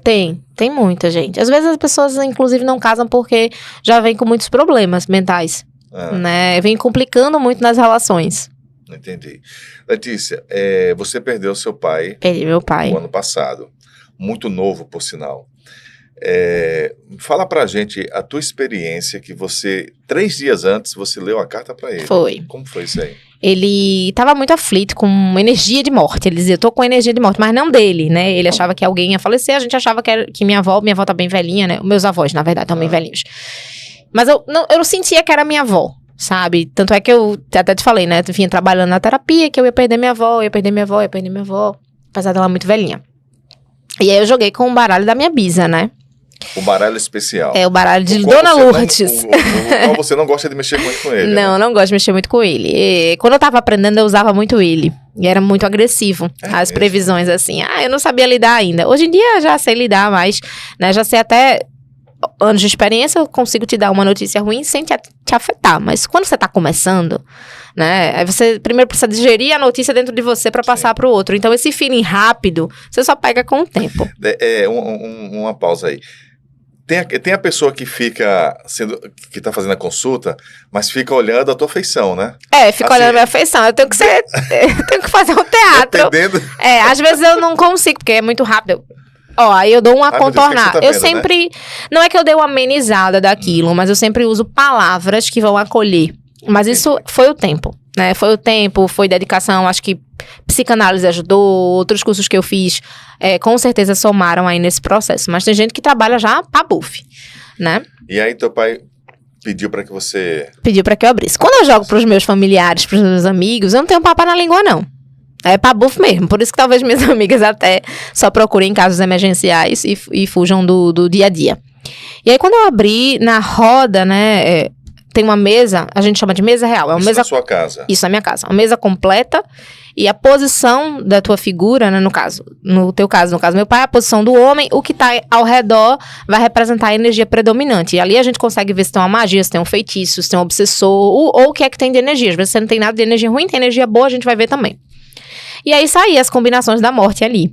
Tem muita gente. Às vezes as pessoas, inclusive, não casam porque já vem com muitos problemas mentais, né? Vem complicando muito nas relações. Entendi. Letícia, você perdeu seu pai. Perdi meu pai. No ano passado. Muito novo, por sinal. Fala pra gente a tua experiência que você, 3 dias antes, você leu a carta pra ele. Foi. Como foi isso aí? Ele estava muito aflito, com energia de morte. Ele dizia, eu tô com energia de morte, mas não dele, né? Ele achava que alguém ia falecer, a gente achava que minha avó tá bem velhinha, né? Meus avós, na verdade, estão bem velhinhos. Mas eu não sentia que era minha avó, sabe? Tanto é que eu até te falei, né? Eu vinha trabalhando na terapia, que eu ia perder minha avó, apesar dela muito velhinha. E aí eu joguei com o baralho da minha bisa, né? O baralho especial. O baralho de Dona Lourdes. O qual você não gosta de mexer muito com ele. Não, né? não gosto de mexer muito com ele. E quando eu tava aprendendo, eu usava muito ele. E era muito agressivo. As previsões, assim. Eu não sabia lidar ainda. Hoje em dia, eu já sei lidar mais, né? Já sei até anos de experiência, eu consigo te dar uma notícia ruim sem te afetar. Mas quando você tá começando, né? Aí você primeiro precisa digerir a notícia dentro de você para passar pro outro. Então, esse feeling rápido, você só pega com o tempo. Uma pausa aí. Tem a pessoa que fica que tá fazendo a consulta, mas fica olhando a tua feição, né? Fica assim, olhando a minha feição. Eu tenho que fazer um teatro. Entendendo? Às vezes eu não consigo, porque é muito rápido. Aí eu dou uma contornada. Eu sempre... Né? Não é que eu dei uma amenizada daquilo, mas eu sempre uso palavras que vão acolher. Mas isso foi o tempo, né? Foi dedicação, acho que psicanálise ajudou, outros cursos que eu fiz, com certeza somaram aí nesse processo. Mas tem gente que trabalha já pra buff, né? E aí teu pai pediu pra que você... Pediu pra que eu abrisse. Quando eu jogo pros meus familiares, pros meus amigos, eu não tenho papo na língua, não. É pra buff mesmo. Por isso que talvez minhas amigas até só procurem casos emergenciais e fujam do dia a dia. E aí quando eu abri na roda, né... Tem uma mesa, a gente chama de mesa real. Isso na sua casa? Isso, na minha casa. Uma mesa completa e a posição da tua figura, né, no teu caso, meu pai, a posição do homem, o que tá ao redor vai representar a energia predominante. E ali a gente consegue ver se tem uma magia, se tem um feitiço, se tem um obsessor, ou o que é que tem de energia. Às vezes você não tem nada de energia ruim, tem energia boa, a gente vai ver também. E aí saíam as combinações da morte ali.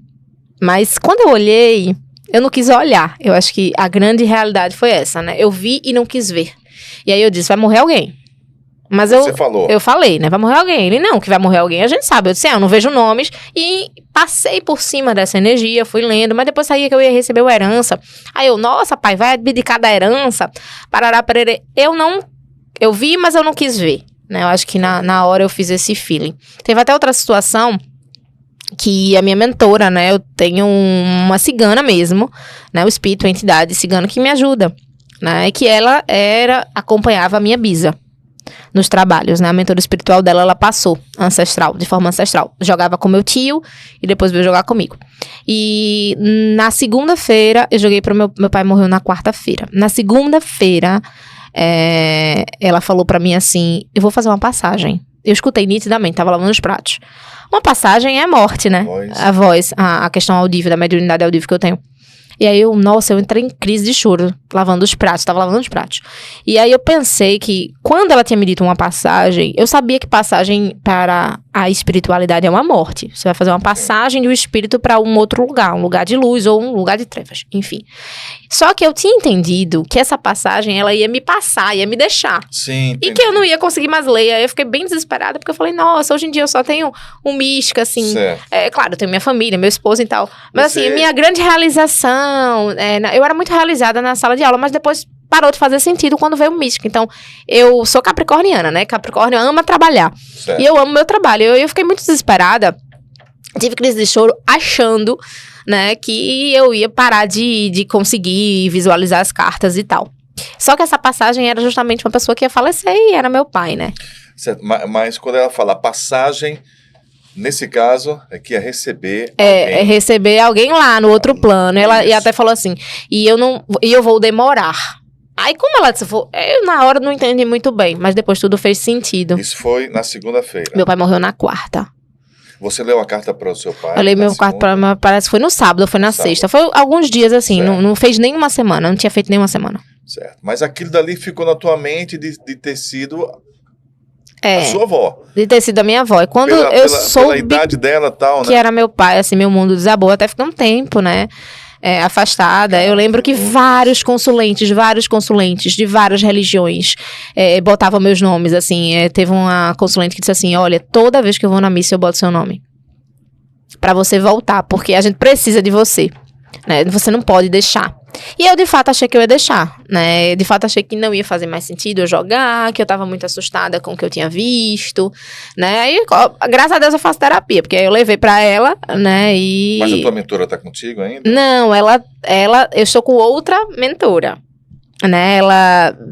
Mas quando eu olhei, eu não quis olhar. Eu acho que a grande realidade foi essa, né? Eu vi e não quis ver. E aí eu disse, vai morrer alguém. Mas você falou. Eu falei, né? Vai morrer alguém. Ele, não, que vai morrer alguém, a gente sabe. Eu disse, eu não vejo nomes. E passei por cima dessa energia, fui lendo. Mas depois saía que eu ia receber uma herança. Aí eu, nossa, pai, vai abdicar da herança. Parará, perere. Eu vi, mas eu não quis ver. Né? Eu acho que na hora eu fiz esse feeling. Teve até outra situação que a minha mentora, né? Eu tenho uma cigana mesmo, né? O espírito, a entidade cigana que me ajuda. Né, que ela acompanhava a minha bisa nos trabalhos, né? A mentora espiritual dela, ela passou de forma ancestral. Jogava com meu tio e depois veio jogar comigo. E na segunda-feira, eu joguei para meu pai morreu na quarta-feira. Na segunda-feira, ela falou para mim assim, eu vou fazer uma passagem. Eu escutei nitidamente, tava lavando os pratos. Uma passagem é morte, né? A voz, a questão audível, da mediunidade audível que eu tenho. E aí eu entrei em crise de choro, tava lavando os pratos. E aí eu pensei que, quando ela tinha me dito uma passagem, eu sabia que passagem para a espiritualidade é uma morte. Você vai fazer uma passagem do espírito para um outro lugar, um lugar de luz ou um lugar de trevas, enfim. Só que eu tinha entendido que essa passagem, ela ia me passar, ia me deixar. Sim, entendi. E que eu não ia conseguir mais ler. Aí eu fiquei bem desesperada, porque eu falei, nossa, hoje em dia eu só tenho um mística, assim. Claro, eu tenho minha família, meu esposo e tal. Mas assim, minha grande realização, eu era muito realizada na sala de aula, mas depois parou de fazer sentido quando veio o místico. Então, eu sou capricorniana, né? Capricórnio ama trabalhar. Certo. E eu amo meu trabalho. Eu fiquei muito desesperada. Tive crise de choro achando, né, que eu ia parar de conseguir visualizar as cartas e tal. Só que essa passagem era justamente uma pessoa que ia falecer e era meu pai, né? Certo, mas quando ela fala passagem, nesse caso, é que ia receber É receber alguém lá no outro plano. E até falou assim, e eu vou demorar. Aí como ela disse, eu na hora não entendi muito bem, mas depois tudo fez sentido. Isso foi na segunda-feira. Meu pai morreu na quarta. Você leu a carta para o seu pai? Eu li meu quarto para parece que foi no sábado ou foi na sexta. Foi alguns dias assim, não fez nenhuma semana, não tinha feito nenhuma semana. Certo. Mas aquilo dali ficou na tua mente de ter sido a sua avó. De ter sido a minha avó. E quando eu soube pela idade dela, tal, né? Que era meu pai, assim, meu mundo desabou, até ficou um tempo, né? Afastada. Eu lembro que vários consulentes de várias religiões botavam meus nomes, assim. Teve uma consulente que disse assim, olha, toda vez que eu vou na missa eu boto seu nome. Pra você voltar, porque a gente precisa de você, né? Você não pode deixar. E eu, de fato, achei que eu ia deixar, né? De fato, achei que não ia fazer mais sentido eu jogar, que eu tava muito assustada com o que eu tinha visto, né? Aí, graças a Deus, eu faço terapia, porque aí eu levei pra ela, né? Mas a tua mentora tá contigo ainda? Não, eu estou com outra mentora, né?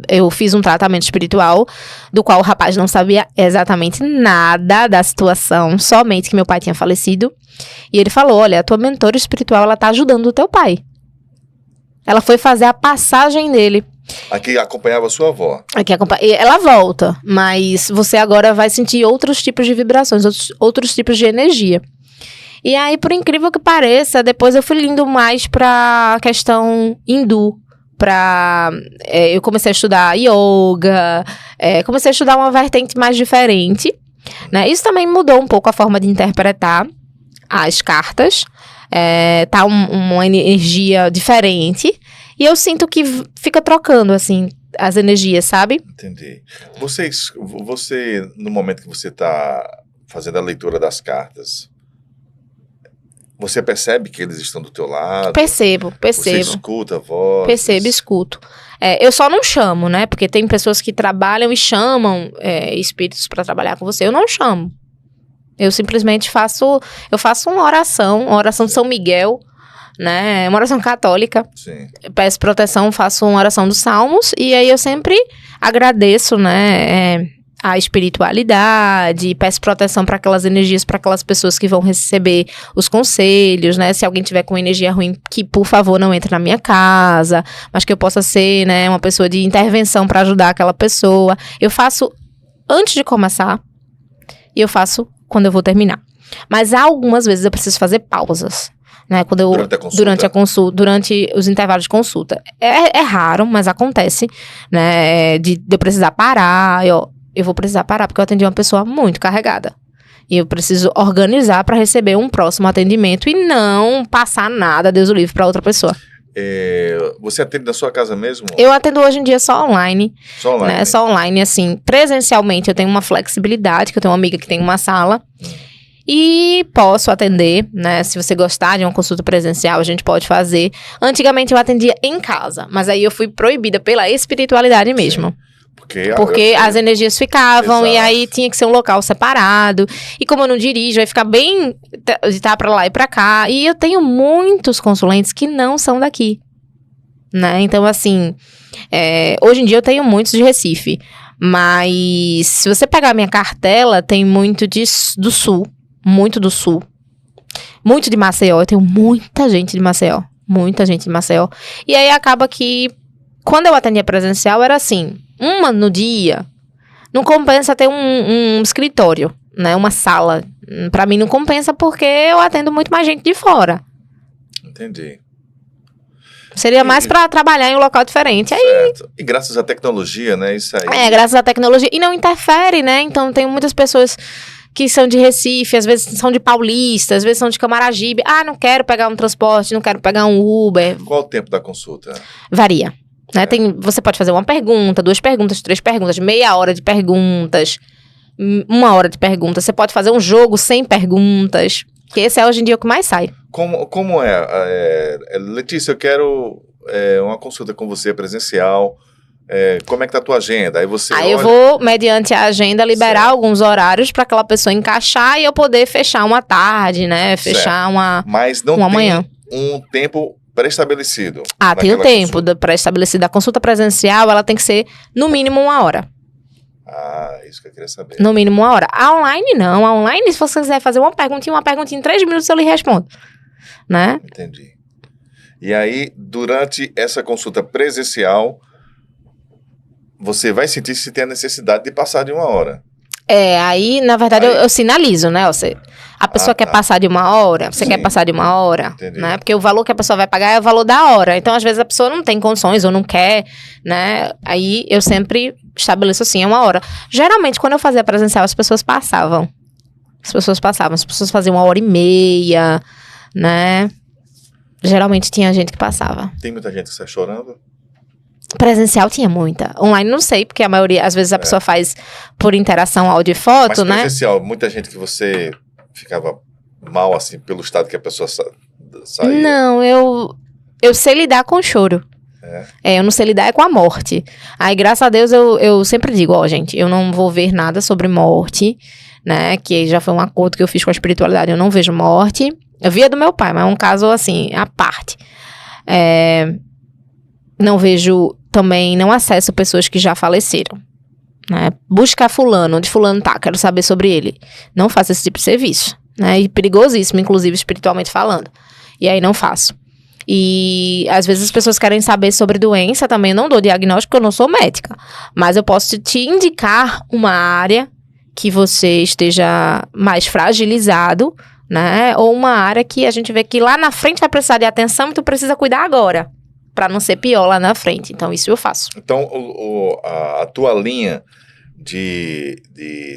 Eu fiz um tratamento espiritual, do qual o rapaz não sabia exatamente nada da situação, somente que meu pai tinha falecido. E ele falou, olha, a tua mentora espiritual, ela tá ajudando o teu pai. Ela foi fazer a passagem dele. Aqui acompanhava a sua avó. Ela volta, mas você agora vai sentir outros tipos de vibrações, outros tipos de energia. E aí, por incrível que pareça, depois eu fui indo mais pra questão hindu. Eu comecei a estudar yoga, comecei a estudar uma vertente mais diferente, né? Isso também mudou um pouco a forma de interpretar as cartas. Tá uma energia diferente. E eu sinto que fica trocando, assim, as energias, sabe? Entendi. Você, no momento que você tá fazendo a leitura das cartas, você percebe que eles estão do teu lado? Percebo. Você escuta a voz? Percebo, escuto. Eu só não chamo, né? Porque tem pessoas que trabalham e chamam espíritos para trabalhar com você. Eu não chamo. Eu simplesmente faço uma oração de São Miguel, né? Uma oração católica. Sim. Peço proteção, faço uma oração dos Salmos, e aí eu sempre agradeço, né? A espiritualidade, peço proteção para aquelas energias, para aquelas pessoas que vão receber os conselhos, né? Se alguém tiver com energia ruim, que por favor não entre na minha casa, mas que eu possa ser, né, uma pessoa de intervenção para ajudar aquela pessoa. Eu faço antes de começar e eu faço quando eu vou terminar. Mas algumas vezes eu preciso fazer pausas, né? Durante os intervalos de consulta. É raro, mas acontece, né? De eu precisar parar. Eu vou precisar parar porque eu atendi uma pessoa muito carregada. E eu preciso organizar para receber um próximo atendimento e não passar nada, Deus o livre, para outra pessoa. Você atende na sua casa mesmo? Eu atendo hoje em dia só online. Só online? Né? Só online, assim. Presencialmente eu tenho uma flexibilidade, que eu tenho uma amiga que tem uma sala. E posso atender, né? Se você gostar de uma consulta presencial, a gente pode fazer. Antigamente eu atendia em casa, mas aí eu fui proibida pela espiritualidade mesmo. Sim. Porque as energias ficavam. Exato. E aí tinha que ser um local separado. E como eu não dirijo, vai ficar bem de estar pra lá e pra cá. E eu tenho muitos consulentes que não são daqui, né? Então, assim, hoje em dia eu tenho muitos de Recife. Mas se você pegar a minha cartela, tem muito do Sul. Muito do Sul. Muito de Maceió. Eu tenho muita gente de Maceió. Muita gente de Maceió. E aí acaba que, quando eu atendia presencial, era assim, uma no dia. Não compensa ter um escritório, né? Uma sala. Pra mim não compensa porque eu atendo muito mais gente de fora. Entendi. Seria mais pra trabalhar em um local diferente. Certo. E graças à tecnologia, né? Isso aí. Graças à tecnologia. E não interfere, né? Então tem muitas pessoas que são de Recife, às vezes são de Paulista, às vezes são de Camaragibe. Não quero pegar um transporte, não quero pegar um Uber. Qual o tempo da consulta? Varia. Né? Você pode fazer uma pergunta, 2 perguntas, 3 perguntas, meia hora de perguntas, 1 hora de perguntas. Você pode fazer um jogo sem perguntas, que esse é hoje em dia o que mais sai. Como Letícia, eu quero uma consulta com você presencial. como é que tá a tua agenda? Aí você eu vou, mediante a agenda, liberar alguns horários para aquela pessoa encaixar e eu poder fechar uma tarde, né? Fechar Mas não uma tem manhã. Um tempo pré-estabelecido. Tem o tempo pré-estabelecido. A consulta presencial, ela tem que ser no mínimo 1 hora. Isso que eu queria saber. No mínimo 1 hora. A online, não. A online, se você quiser fazer uma perguntinha em 3 minutos, eu lhe respondo. Né? Entendi. E aí, durante essa consulta presencial, você vai sentir se tem a necessidade de passar de 1 hora. Aí, na verdade, eu sinalizo, né? A pessoa quer passar de 1 hora, você quer passar de 1 hora, entendi. Né? Porque o valor que a pessoa vai pagar é o valor da hora. Então, às vezes, a pessoa não tem condições ou não quer, né? Aí, eu sempre estabeleço assim, é 1 hora. Geralmente, quando eu fazia presencial, as pessoas passavam. As pessoas faziam 1h30, né? Geralmente, tinha gente que passava. Tem muita gente que sai chorando? Presencial tinha muita. Online não sei, porque a maioria, às vezes a pessoa faz por interação áudio e foto, mas né? Presencial, muita gente que você ficava mal, assim, pelo estado que a pessoa saía. Não, eu sei lidar com o choro. Eu não sei lidar com a morte. Aí, graças a Deus, eu sempre digo, gente, eu não vou ver nada sobre morte, né? Que já foi um acordo que eu fiz com a espiritualidade, eu não vejo morte. Eu via do meu pai, mas é um caso, assim, à parte. Não vejo também, não acesso pessoas que já faleceram, né? Buscar fulano, onde fulano tá, quero saber sobre ele. Não faço esse tipo de serviço, né? E perigosíssimo, inclusive espiritualmente falando. E aí não faço. E às vezes as pessoas querem saber sobre doença também, eu não dou diagnóstico porque eu não sou médica. Mas eu posso te indicar uma área que você esteja mais fragilizado, né? Ou uma área que a gente vê que lá na frente vai precisar de atenção e tu precisa cuidar agora, para não ser pior lá na frente. Então, isso eu faço. Então, a tua linha de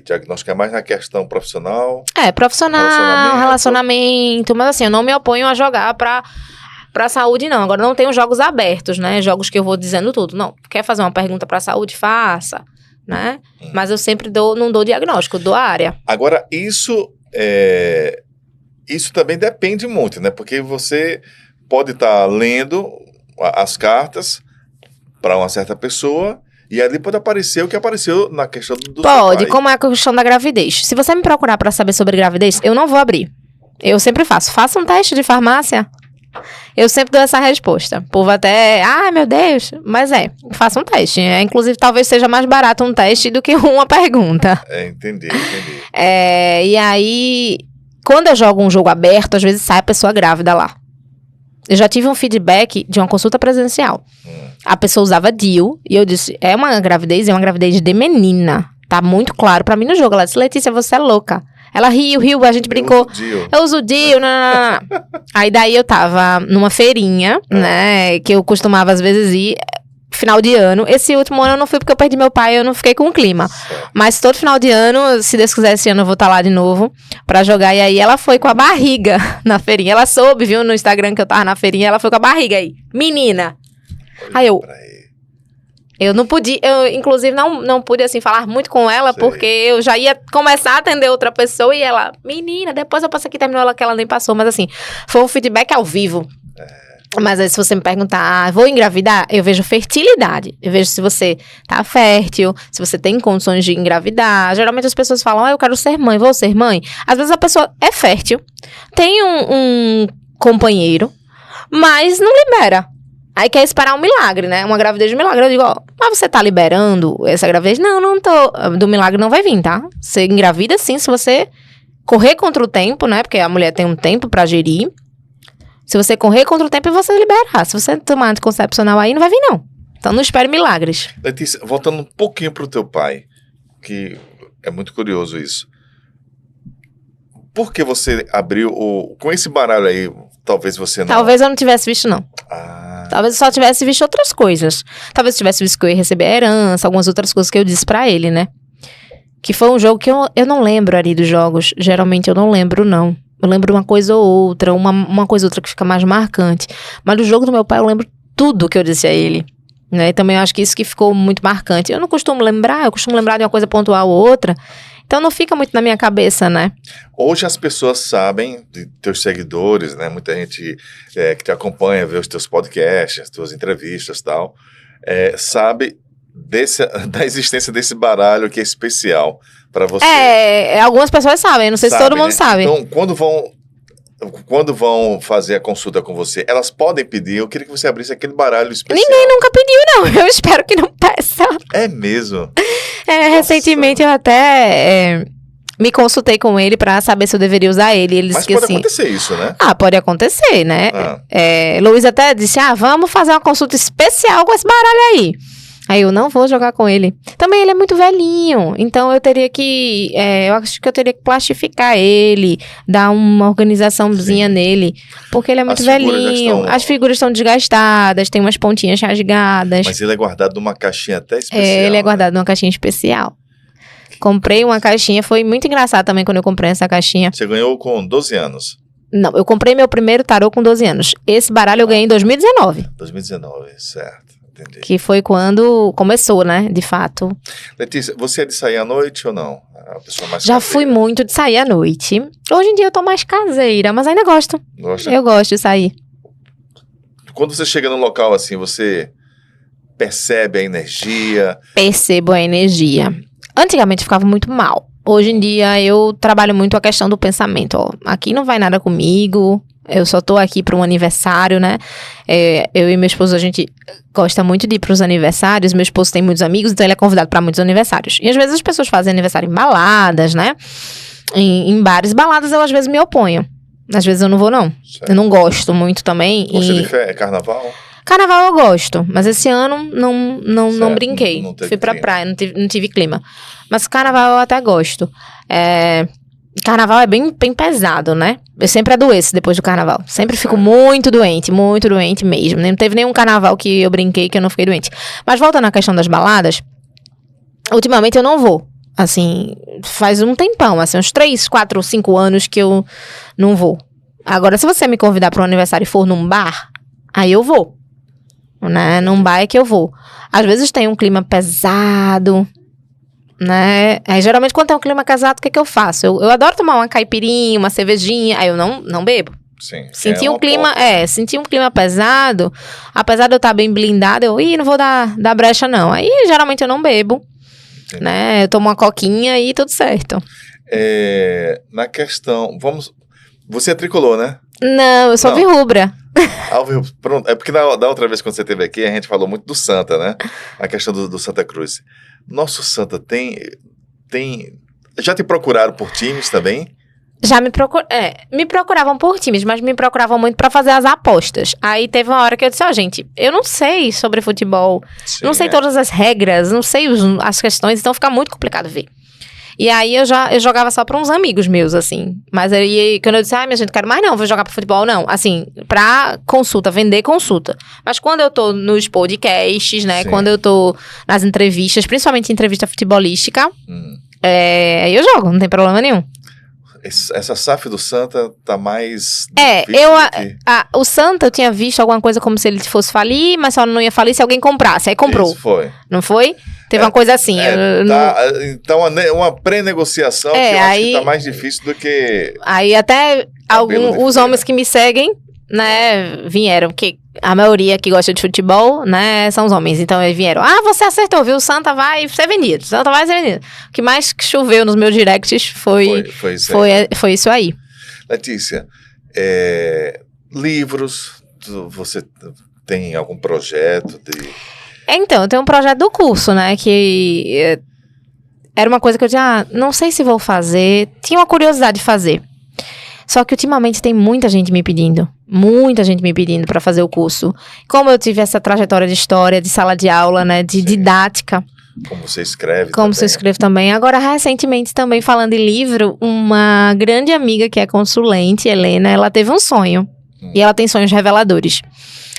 diagnóstico é mais na questão profissional? Profissional, relacionamento. Mas assim, eu não me oponho a jogar pra saúde, não. Agora, não tenho jogos abertos, né? Jogos que eu vou dizendo tudo. Não, quer fazer uma pergunta pra saúde? Faça, né? Mas eu sempre não dou diagnóstico, dou a área. Agora, isso também depende muito, né? Porque você pode estar lendo as cartas para uma certa pessoa e ali pode aparecer o que apareceu na questão do Pode, como é a questão da gravidez. Se você me procurar para saber sobre gravidez, eu não vou abrir. Eu sempre faço. Faça um teste de farmácia. Eu sempre dou essa resposta. O povo até, meu Deus. Mas faça um teste. Inclusive, talvez seja mais barato um teste do que uma pergunta. Entendi. E aí, quando eu jogo um jogo aberto, às vezes sai a pessoa grávida lá. Eu já tive um feedback de uma consulta presencial. A pessoa usava DIU e eu disse, é uma gravidez de menina. Tá muito claro pra mim no jogo. Ela disse, Letícia, você é louca. Ela riu, a gente brincou. Eu uso DIU, não. Aí daí eu tava numa feirinha, né, que eu costumava às vezes ir, final de ano. Esse último ano eu não fui porque eu perdi meu pai, eu não fiquei com o clima. Mas todo final de ano, se Deus quiser, esse ano eu vou estar lá de novo pra jogar. E aí ela foi com a barriga na feirinha. Ela soube, viu, no Instagram que eu tava na feirinha, ela foi com a barriga aí. Menina! Aí eu não pude, eu inclusive não pude assim falar muito com ela, porque eu já ia começar a atender outra pessoa e ela, menina, depois eu passo aqui, terminou ela que ela nem passou, mas assim, foi um feedback ao vivo. Mas aí se você me perguntar, vou engravidar? Eu vejo fertilidade. Eu vejo se você tá fértil, se você tem condições de engravidar. Geralmente as pessoas falam, eu quero ser mãe, vou ser mãe. Às vezes a pessoa é fértil, tem um companheiro, mas não libera. Aí quer esperar um milagre, né? Uma gravidez de milagre. Eu digo, mas você tá liberando essa gravidez? Não tô. Do milagre não vai vir, tá? Você engravida sim, se você correr contra o tempo, né? Porque a mulher tem um tempo pra gerir. Se você correr contra o tempo, você liberar. Se você tomar anticoncepcional aí, não vai vir, não. Então não espere milagres. Letícia, voltando um pouquinho pro teu pai, que é muito curioso isso. Por que você abriu com esse baralho aí, talvez você não... Talvez eu não tivesse visto, não. Talvez eu só tivesse visto outras coisas. Talvez eu tivesse visto que eu ia receber a herança, algumas outras coisas que eu disse pra ele, né? Que foi um jogo que eu não lembro ali dos jogos. Geralmente eu não lembro, não. Eu lembro uma coisa ou outra, uma coisa ou outra que fica mais marcante. Mas do jogo do meu pai eu lembro tudo que eu disse a ele. Né? E também eu acho que isso que ficou muito marcante. Eu não costumo lembrar, eu costumo lembrar de uma coisa pontual ou outra. Então não fica muito na minha cabeça, né? Hoje as pessoas sabem, de teus seguidores, né? Muita gente que te acompanha, vê os teus podcasts, as tuas entrevistas e tal, sabe da existência desse baralho que é especial para você. Algumas pessoas sabem, não sei se todo mundo sabe. Então, quando vão fazer a consulta com você, elas podem pedir, eu queria que você abrisse aquele baralho especial. Ninguém nunca pediu, não. Eu espero que não peça. É mesmo? Recentemente eu até me consultei com ele pra saber se eu deveria usar ele. Ele disse Mas que pode assim, acontecer isso, né? pode acontecer, né? Luiz até disse, vamos fazer uma consulta especial com esse baralho aí. Aí eu não vou jogar com ele. Também ele é muito velhinho, então eu teria que, eu acho que eu teria que plastificar ele, dar uma organizaçãozinha nele, porque ele é muito velhinho. As figuras estão desgastadas, tem umas pontinhas rasgadas. Mas ele é guardado numa caixinha até especial. Ele é guardado numa caixinha especial. Comprei uma caixinha, foi muito engraçado também quando eu comprei essa caixinha. Você ganhou com 12 anos? Não, eu comprei meu primeiro tarô com 12 anos. Esse baralho eu ganhei em 2019. 2019, certo. Entendi. Que foi quando começou, né, de fato. Letícia, você é de sair à noite ou não? A pessoa mais Já caseira. fui muito de sair à noite. Hoje em dia eu tô mais caseira, mas ainda gosto. Gosta? Eu gosto de sair. Quando você chega num local assim, você percebe a energia? Percebo a energia. Antigamente eu ficava muito mal. Hoje em dia eu trabalho muito a questão do pensamento. Ó, aqui não vai nada comigo. Eu só tô aqui para um aniversário, né? Eu e meu esposo, a gente gosta muito de ir pros aniversários. Meu esposo tem muitos amigos, então ele é convidado para muitos aniversários. E às vezes as pessoas fazem aniversário em baladas, né? Em bares. Baladas eu às vezes me oponho. Às vezes eu não vou, não. Certo. Eu não gosto muito também. Gosta de carnaval? Carnaval eu gosto, mas esse ano não brinquei. Não teve Fui pra clima. praia, não tive clima. Mas carnaval eu até gosto. Carnaval é bem pesado, né? Eu sempre adoeço depois do carnaval. Sempre fico muito doente mesmo. Não teve nenhum carnaval que eu brinquei que eu não fiquei doente. Mas voltando à questão das baladas, ultimamente eu não vou. Assim, faz um tempão, assim, uns 3, 4, 5 anos que eu não vou. Agora, se você me convidar para um aniversário e for num bar, aí eu vou. Né? Num bar é que eu vou. Às vezes tem um clima pesado, né? Aí, geralmente, quando tem um clima pesado, o que eu faço? Eu adoro tomar uma caipirinha, uma cervejinha, aí eu não bebo. Sim. Senti um clima pesado, apesar de eu estar bem blindada, não vou dar brecha, não. Aí, geralmente, eu não bebo. Entendi. Né? Eu tomo uma coquinha e tudo certo. Na questão, você é tricolor, né? Não, eu sou virrubra. Pronto, é porque da outra vez quando você esteve aqui, a gente falou muito do Santa, né? A questão do Santa Cruz. Nosso Santa tem... Já te procuraram por times também? Já me procuravam por times, mas me procuravam muito pra fazer as apostas. Aí teve uma hora que eu disse, gente, eu não sei sobre futebol, Sim, não sei todas as regras, não sei as questões, então fica muito complicado ver. E aí eu jogava só pra uns amigos meus, assim. Mas aí, quando eu disse, minha gente, não quero mais não, vou jogar pra futebol, não. Assim, pra consulta, vender consulta. Mas quando eu tô nos podcasts, né, Sim. quando eu tô nas entrevistas, principalmente entrevista futebolística, aí eu jogo, não tem problema nenhum. Essa SAF do Santa tá mais... O Santa eu tinha visto alguma coisa como se ele fosse falir, mas só não ia falir se alguém comprasse. Aí comprou. Isso foi. Não foi? Teve uma coisa assim. Então, uma pré-negociação que eu acho que tá mais difícil do que... Aí até os homens que me seguem, né, vieram, porque a maioria que gosta de futebol, né, são os homens. Então eles vieram, você acertou, viu? O Santa vai ser vendido. Santa vai ser vendido. O que mais choveu nos meus directs foi isso aí. Letícia, livros, você tem algum projeto de... Então, eu tenho um projeto do curso, né, que era uma coisa que eu dizia, não sei se vou fazer, tinha uma curiosidade de fazer. Só que ultimamente tem muita gente me pedindo para fazer o curso. Como eu tive essa trajetória de história, de sala de aula, né, de didática. Como você escreve Como você escreve também. Agora, recentemente, também falando em livro, uma grande amiga que é consulente, Helena, ela teve um sonho. E ela tem sonhos reveladores.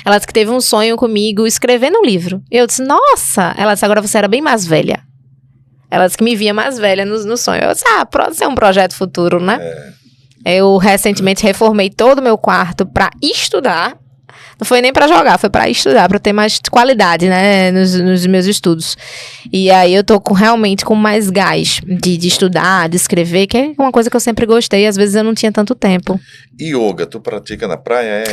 Ela disse que teve um sonho comigo escrevendo um livro. Eu disse, nossa! Ela disse, agora você era bem mais velha. Ela disse que me via mais velha no sonho. Eu disse, pode ser um projeto futuro, né? Eu recentemente reformei todo o meu quarto pra estudar. Não foi nem pra jogar, foi pra estudar, pra ter mais qualidade, né, nos meus estudos. E aí eu tô realmente com mais gás de estudar, de escrever, que é uma coisa que eu sempre gostei, às vezes eu não tinha tanto tempo. Yoga, tu pratica na praia?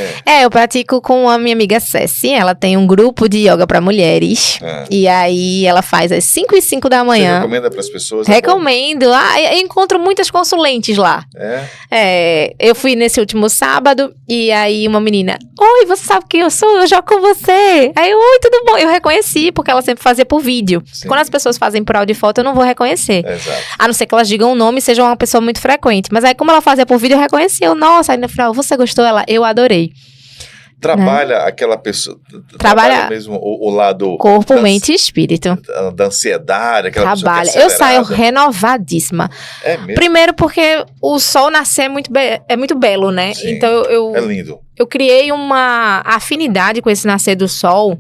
Eu pratico com a minha amiga Ceci. Ela tem um grupo de yoga para mulheres. E aí ela faz às 5h05 da manhã. Você recomenda para as pessoas? Recomendo. Eu encontro muitas consulentes lá. Eu fui nesse último sábado e aí uma menina, oi, você sabe quem eu sou? Eu jogo com você. Aí eu, oi, tudo bom? Eu reconheci, porque ela sempre fazia por vídeo. Sim. Quando as pessoas fazem por áudio e foto, eu não vou reconhecer. Exato. A não ser que elas digam o nome e seja uma pessoa muito frequente. Mas aí como ela fazia por vídeo, eu reconheci. Nossa, aí no final, você gostou? Eu adorei. Trabalha aquela pessoa. Trabalha mesmo o lado. Corpo, mente e espírito. Da ansiedade, aquela Trabalha. pessoa que é eu saio renovadíssima. É mesmo? Primeiro porque o sol nascer é muito belo, né? Sim, então é lindo. Eu criei uma afinidade com esse nascer do sol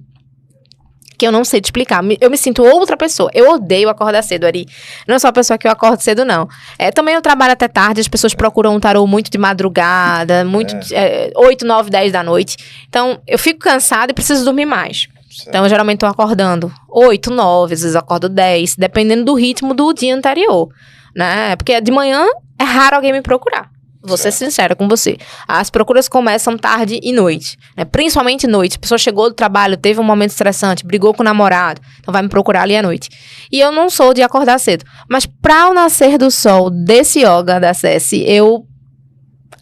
que eu não sei te explicar. Eu me sinto outra pessoa. Eu odeio acordar cedo, Ari. Não sou a pessoa que eu acordo cedo, não. Também eu trabalho até tarde, as pessoas procuram um tarô muito de madrugada, 8, 9, 10 da noite. Então, eu fico cansada e preciso dormir mais. Certo. Então, eu geralmente tô acordando 8, 9, às vezes acordo 10, dependendo do ritmo do dia anterior, né? Porque de manhã é raro alguém me procurar. Vou ser sincera com você. As procuras começam tarde e noite, né? Principalmente noite. A pessoa chegou do trabalho, teve um momento estressante, brigou com o namorado, então vai me procurar ali à noite. E eu não sou de acordar cedo. Mas para o nascer do sol desse yoga da Ceci, eu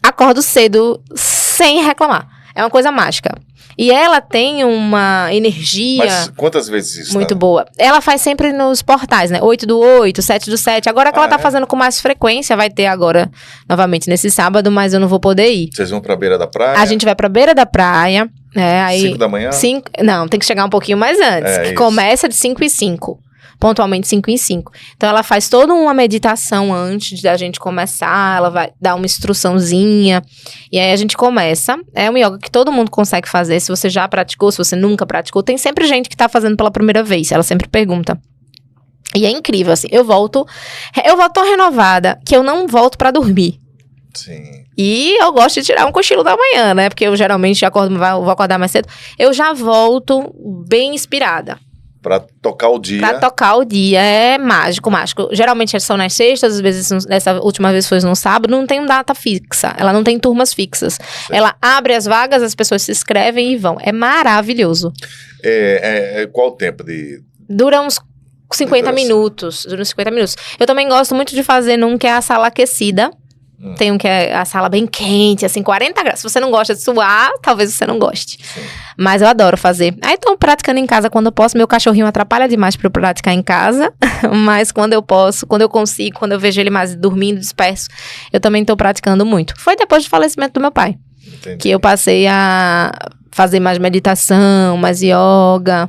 acordo cedo sem reclamar. É uma coisa mágica. E ela tem uma energia... Mas quantas vezes isso? Muito boa. Ela faz sempre nos portais, né? 8/8, 7/7. Agora que ela tá fazendo com mais frequência, vai ter agora, novamente, nesse sábado, mas eu não vou poder ir. Vocês vão pra beira da praia? A gente vai pra beira da praia. Aí 5 da manhã? Não, tem que chegar um pouquinho mais antes. Que começa de 5h05. Pontualmente 5h05. Então, ela faz toda uma meditação antes da gente começar. Ela vai dar uma instruçãozinha. E aí, a gente começa. É um yoga que todo mundo consegue fazer. Se você já praticou, se você nunca praticou. Tem sempre gente que tá fazendo pela primeira vez. Ela sempre pergunta. E é incrível, assim. Eu volto tão renovada que eu não volto pra dormir. Sim. E eu gosto de tirar um cochilo da manhã, né? Porque eu geralmente vou acordar mais cedo. Eu já volto bem inspirada. Pra tocar o dia. Pra tocar o dia. É mágico, mágico. Geralmente são nas sextas, às vezes, dessa última vez foi no sábado, não tem data fixa. Ela não tem turmas fixas. Certo. Ela abre as vagas, as pessoas se inscrevem e vão. É maravilhoso. Qual o tempo de... Dura uns 50 minutos. Dura uns 50 minutos. Eu também gosto muito de fazer num que é a sala aquecida. Tem um que é a sala bem quente, assim, 40 graus. Se você não gosta de suar, talvez você não goste. Sim. Mas eu adoro fazer. Aí tô praticando em casa quando eu posso. Meu cachorrinho atrapalha demais pra eu praticar em casa. Mas quando eu posso, quando eu consigo, quando eu vejo ele mais dormindo, disperso, eu também tô praticando muito. Foi depois do falecimento do meu pai. Entendi. Que eu passei a fazer mais meditação, mais yoga.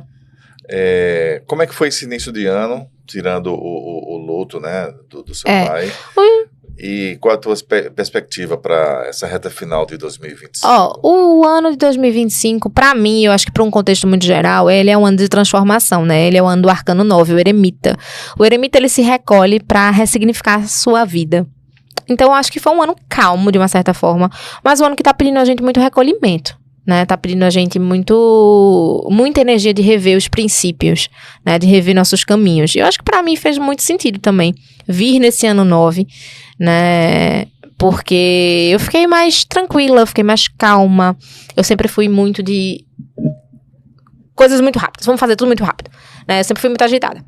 Como é que foi esse início de ano? Tirando o luto, né, do seu pai. E qual a tua perspectiva para essa reta final de 2025? O ano de 2025, para mim, eu acho que para um contexto muito geral, ele é um ano de transformação, né? Ele é o ano do Arcano 9, o Eremita. O Eremita, ele se recolhe para ressignificar a sua vida. Então, eu acho que foi um ano calmo, de uma certa forma, mas um ano que tá pedindo a gente muito recolhimento. Né, tá pedindo a gente muita energia de rever os princípios, né, de rever nossos caminhos. E eu acho que pra mim fez muito sentido também vir nesse ano 9, né, porque eu fiquei mais tranquila, eu fiquei mais calma. Eu sempre fui muito de coisas muito rápidas, vamos fazer tudo muito rápido, né, eu sempre fui muito agitada.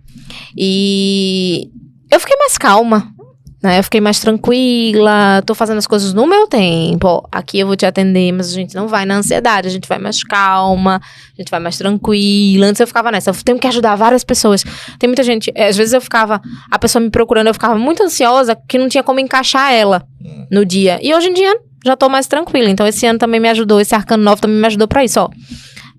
E eu fiquei mais calma, né, eu fiquei mais tranquila, tô fazendo as coisas no meu tempo. Aqui eu vou te atender, mas a gente não vai na ansiedade, a gente vai mais calma, a gente vai mais tranquila. Antes eu ficava nessa, eu tenho que ajudar várias pessoas. Tem muita gente, às vezes a pessoa me procurando, eu ficava muito ansiosa, que não tinha como encaixar ela no dia. E hoje em dia, já tô mais tranquila. Então esse ano também me ajudou, esse Arcano 9 também me ajudou pra isso, ó.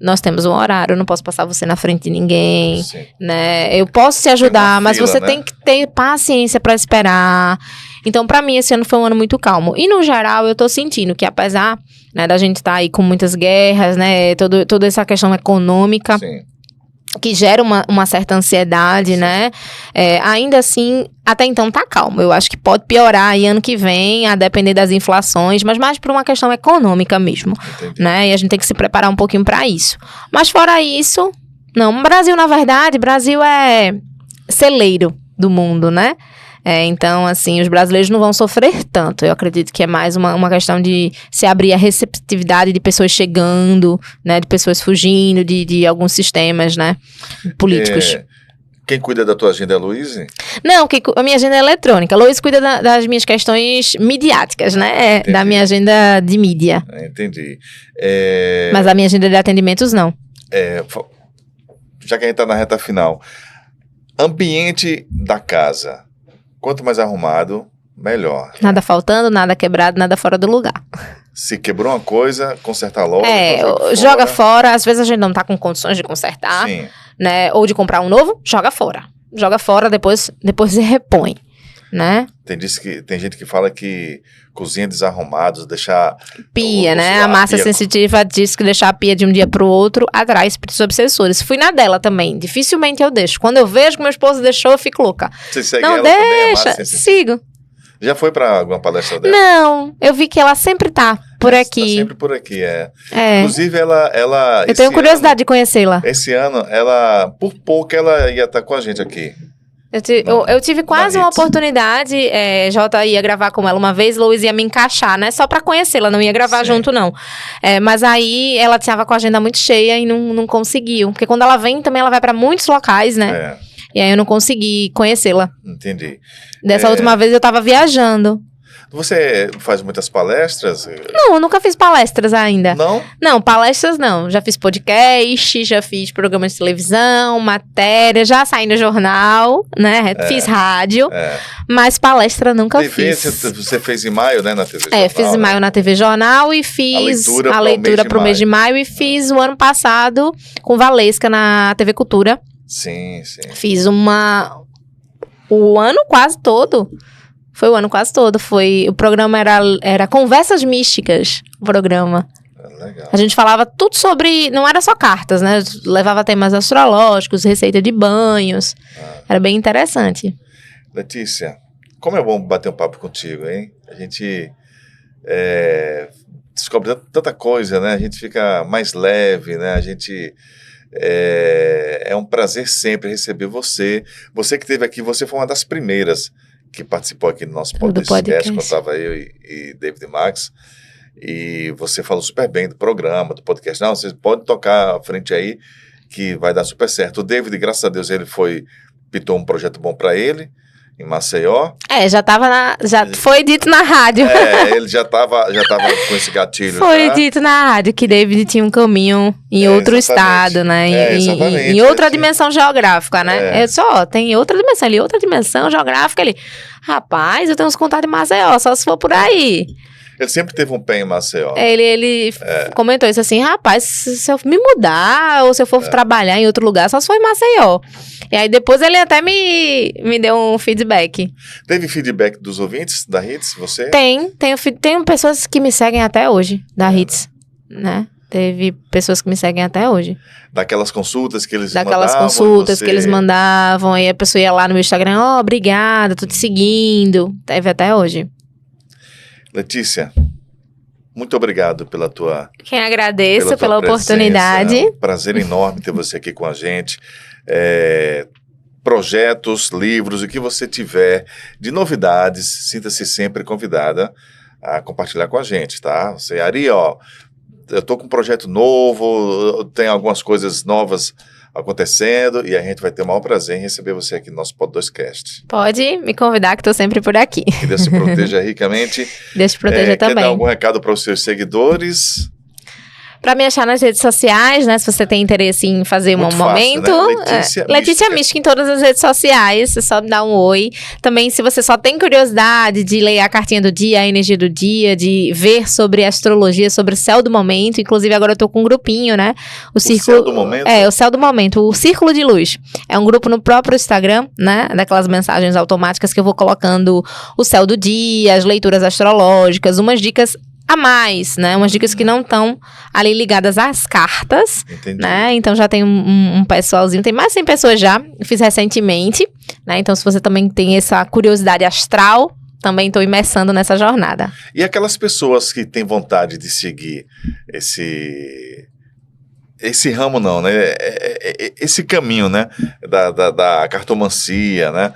Nós temos um horário, eu não posso passar você na frente de ninguém, né? Eu posso te ajudar, mas você tem que ter paciência pra esperar. Então, pra mim, esse ano foi um ano muito calmo. E, no geral, eu tô sentindo que, apesar, né, da gente estar aí com muitas guerras, né, toda essa questão econômica, que gera uma certa ansiedade, né? Ainda assim, até então tá calmo. Eu acho que pode piorar aí ano que vem, a depender das inflações, mas mais por uma questão econômica mesmo, né? E a gente tem que se preparar um pouquinho para isso. Mas fora isso, não. Brasil, na verdade, Brasil é celeiro do mundo, né? Então, assim, os brasileiros não vão sofrer tanto. Eu acredito que é mais uma questão de se abrir a receptividade de pessoas chegando, né? De pessoas fugindo de alguns sistemas, né? Políticos. Quem cuida da tua agenda é a Luíse? Não, a minha agenda é eletrônica. A Luíse cuida das minhas questões midiáticas, né? Entendi. Da minha agenda de mídia. Entendi. Mas a minha agenda de atendimentos, não. Já que a gente tá na reta final. Ambiente da casa. Quanto mais arrumado, melhor. Nada faltando, nada quebrado, nada fora do lugar. Se quebrou uma coisa, consertar logo. Joga fora. Às vezes a gente não tá com condições de consertar. Sim. Né? Ou de comprar um novo, joga fora. Joga fora, depois se repõe, né? Tem gente que fala que cozinha desarrumada, deixar... Pia, né? A massa sensitiva diz que deixar a pia de um dia pro outro atrai espíritos obsessores. Fui na dela também. Dificilmente eu deixo. Quando eu vejo que meu esposo deixou, eu fico louca. Você segue não ela deixa, também, sigo. Já foi pra alguma palestra dela? Não, eu vi que ela sempre tá por aqui. Tá sempre por aqui, Inclusive, ela eu tenho curiosidade de conhecê-la. Esse ano, por pouco, ela ia estar com a gente aqui. Eu tive quase uma oportunidade, Jota ia gravar com ela uma vez, Luiz ia me encaixar, né? Só pra conhecê-la, não ia gravar junto, não. Mas aí, ela estava com a agenda muito cheia e não conseguiu. Porque quando ela vem, também ela vai pra muitos locais, né? E aí eu não consegui conhecê-la. Entendi. Dessa última vez eu tava viajando. Você faz muitas palestras? Não, eu nunca fiz palestras ainda. Não? Não, palestras não. Já fiz podcast, já fiz programa de televisão, matéria, já saí no jornal, né? Fiz rádio, mas palestra nunca fiz. Você fez em maio, né, na TV Jornal? Fiz em maio na TV Jornal e fiz a leitura pro mês de maio e fiz o ano passado com Valesca na TV Cultura. Sim. Fiz o ano quase todo. Foi o ano quase todo. O programa era Conversas Místicas, o programa. Legal. A gente falava tudo sobre... Não era só cartas, né? Levava temas astrológicos, receita de banhos. Era bem interessante. Letícia, como é bom bater um papo contigo, hein? A gente descobre tanta coisa, né? A gente fica mais leve, né? A gente... É um prazer sempre receber você. Você que esteve aqui, você foi uma das primeiras que participou aqui do nosso podcast, quando estava eu e David Max, e você falou super bem do programa, do podcast. Não, vocês podem tocar à frente aí, que vai dar super certo. O David, graças a Deus, ele pitou um projeto bom para ele, em Maceió. Já foi dito na rádio. Ele já tava com esse gatilho. Foi dito na rádio que David tinha um caminho em outro estado, né? Em outra dimensão geográfica, né? Tem outra dimensão ali, outra dimensão geográfica ali. Rapaz, eu tenho uns contatos em Maceió, só se for por aí. Ele sempre teve um pé em Maceió. Ele comentou isso assim, rapaz, se eu me mudar ou se eu for trabalhar em outro lugar, só se for em Maceió. E aí depois ele até me deu um feedback. Teve feedback dos ouvintes da Hits, você? Tem pessoas que me seguem até hoje, da Hits, né? Teve pessoas que me seguem até hoje. Daquelas consultas que eles mandavam, aí a pessoa ia lá no meu Instagram, obrigada, tô te seguindo. Teve até hoje. Letícia, muito obrigado pela tua... Quem agradeço pela oportunidade. É um prazer enorme ter você aqui com a gente. Projetos, livros, o que você tiver de novidades, sinta-se sempre convidada a compartilhar com a gente, tá? Você, Ari, eu tô com um projeto novo, tem algumas coisas novas acontecendo e a gente vai ter o maior prazer em receber você aqui no nosso Pod2Cast. Pode me convidar que estou sempre por aqui. Que Deus te proteja ricamente. Deus te proteja também. Quer dar algum recado para os seus seguidores? Para me achar nas redes sociais, né? Se você tem interesse em fazer um momento. Né? Letícia Mística em todas as redes sociais. Você só me dá um oi. Também, se você só tem curiosidade de ler a cartinha do dia, a energia do dia, de ver sobre astrologia, sobre o céu do momento. Inclusive, agora eu tô com um grupinho, né? O Céu do Momento? O Céu do Momento. O Círculo de Luz. É um grupo no próprio Instagram, né? Daquelas mensagens automáticas que eu vou colocando o céu do dia, as leituras astrológicas, umas dicas a mais, né? Umas dicas que não estão ali ligadas às cartas. Entendi. Né? Então já tem um pessoalzinho, tem mais de 100 pessoas já, eu fiz recentemente, né? Então se você também tem essa curiosidade astral, também estou imersando nessa jornada. E aquelas pessoas que têm vontade de seguir esse ramo não, né? Esse caminho, né? Da cartomancia, né?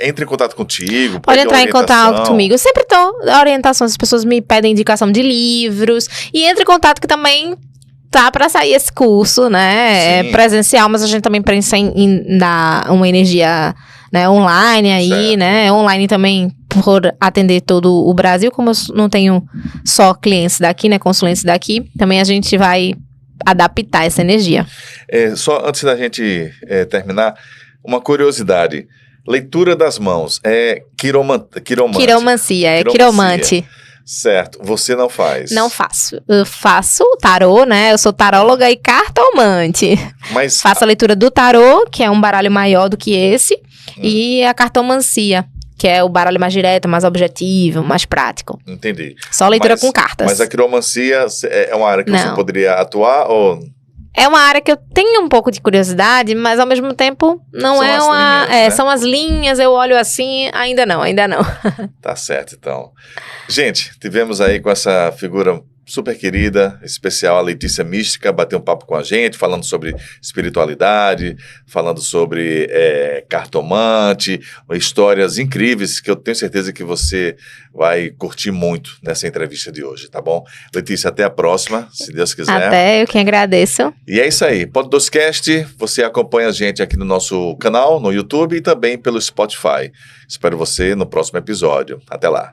entre em contato contigo. Pode entrar em contato comigo. Eu sempre dou orientações, as pessoas me pedem indicação de livros. E entre em contato que também tá para sair esse curso, né? É presencial, mas a gente também pensa em dar uma energia, né, online aí, certo, né? Online também por atender todo o Brasil, como eu não tenho só clientes daqui, né? Consulentes daqui, também a gente vai adaptar essa energia. Só antes da gente terminar, uma curiosidade. Leitura das mãos é quiromancia, é quiromante. Certo. Você não faz? Não faço. Eu faço tarô, né? Eu sou taróloga e cartomante. Mas faço a leitura do tarô, que é um baralho maior do que esse, e a cartomancia, que é o baralho mais direto, mais objetivo, mais prático. Entendi. Só leitura com cartas. Mas a quiromancia é uma área que você poderia atuar ou... É uma área que eu tenho um pouco de curiosidade, mas ao mesmo tempo não são é uma... Linhas, né? São as linhas, eu olho assim, ainda não. Tá certo, então. Gente, tivemos aí com essa figura super querida, especial, a Letícia Mística, bateu um papo com a gente, falando sobre espiritualidade, falando sobre cartomante, histórias incríveis que eu tenho certeza que você vai curtir muito nessa entrevista de hoje, tá bom? Letícia, até a próxima, se Deus quiser. Até, eu que agradeço. E é isso aí, Pod2Cast, você acompanha a gente aqui no nosso canal, no YouTube e também pelo Spotify. Espero você no próximo episódio. Até lá.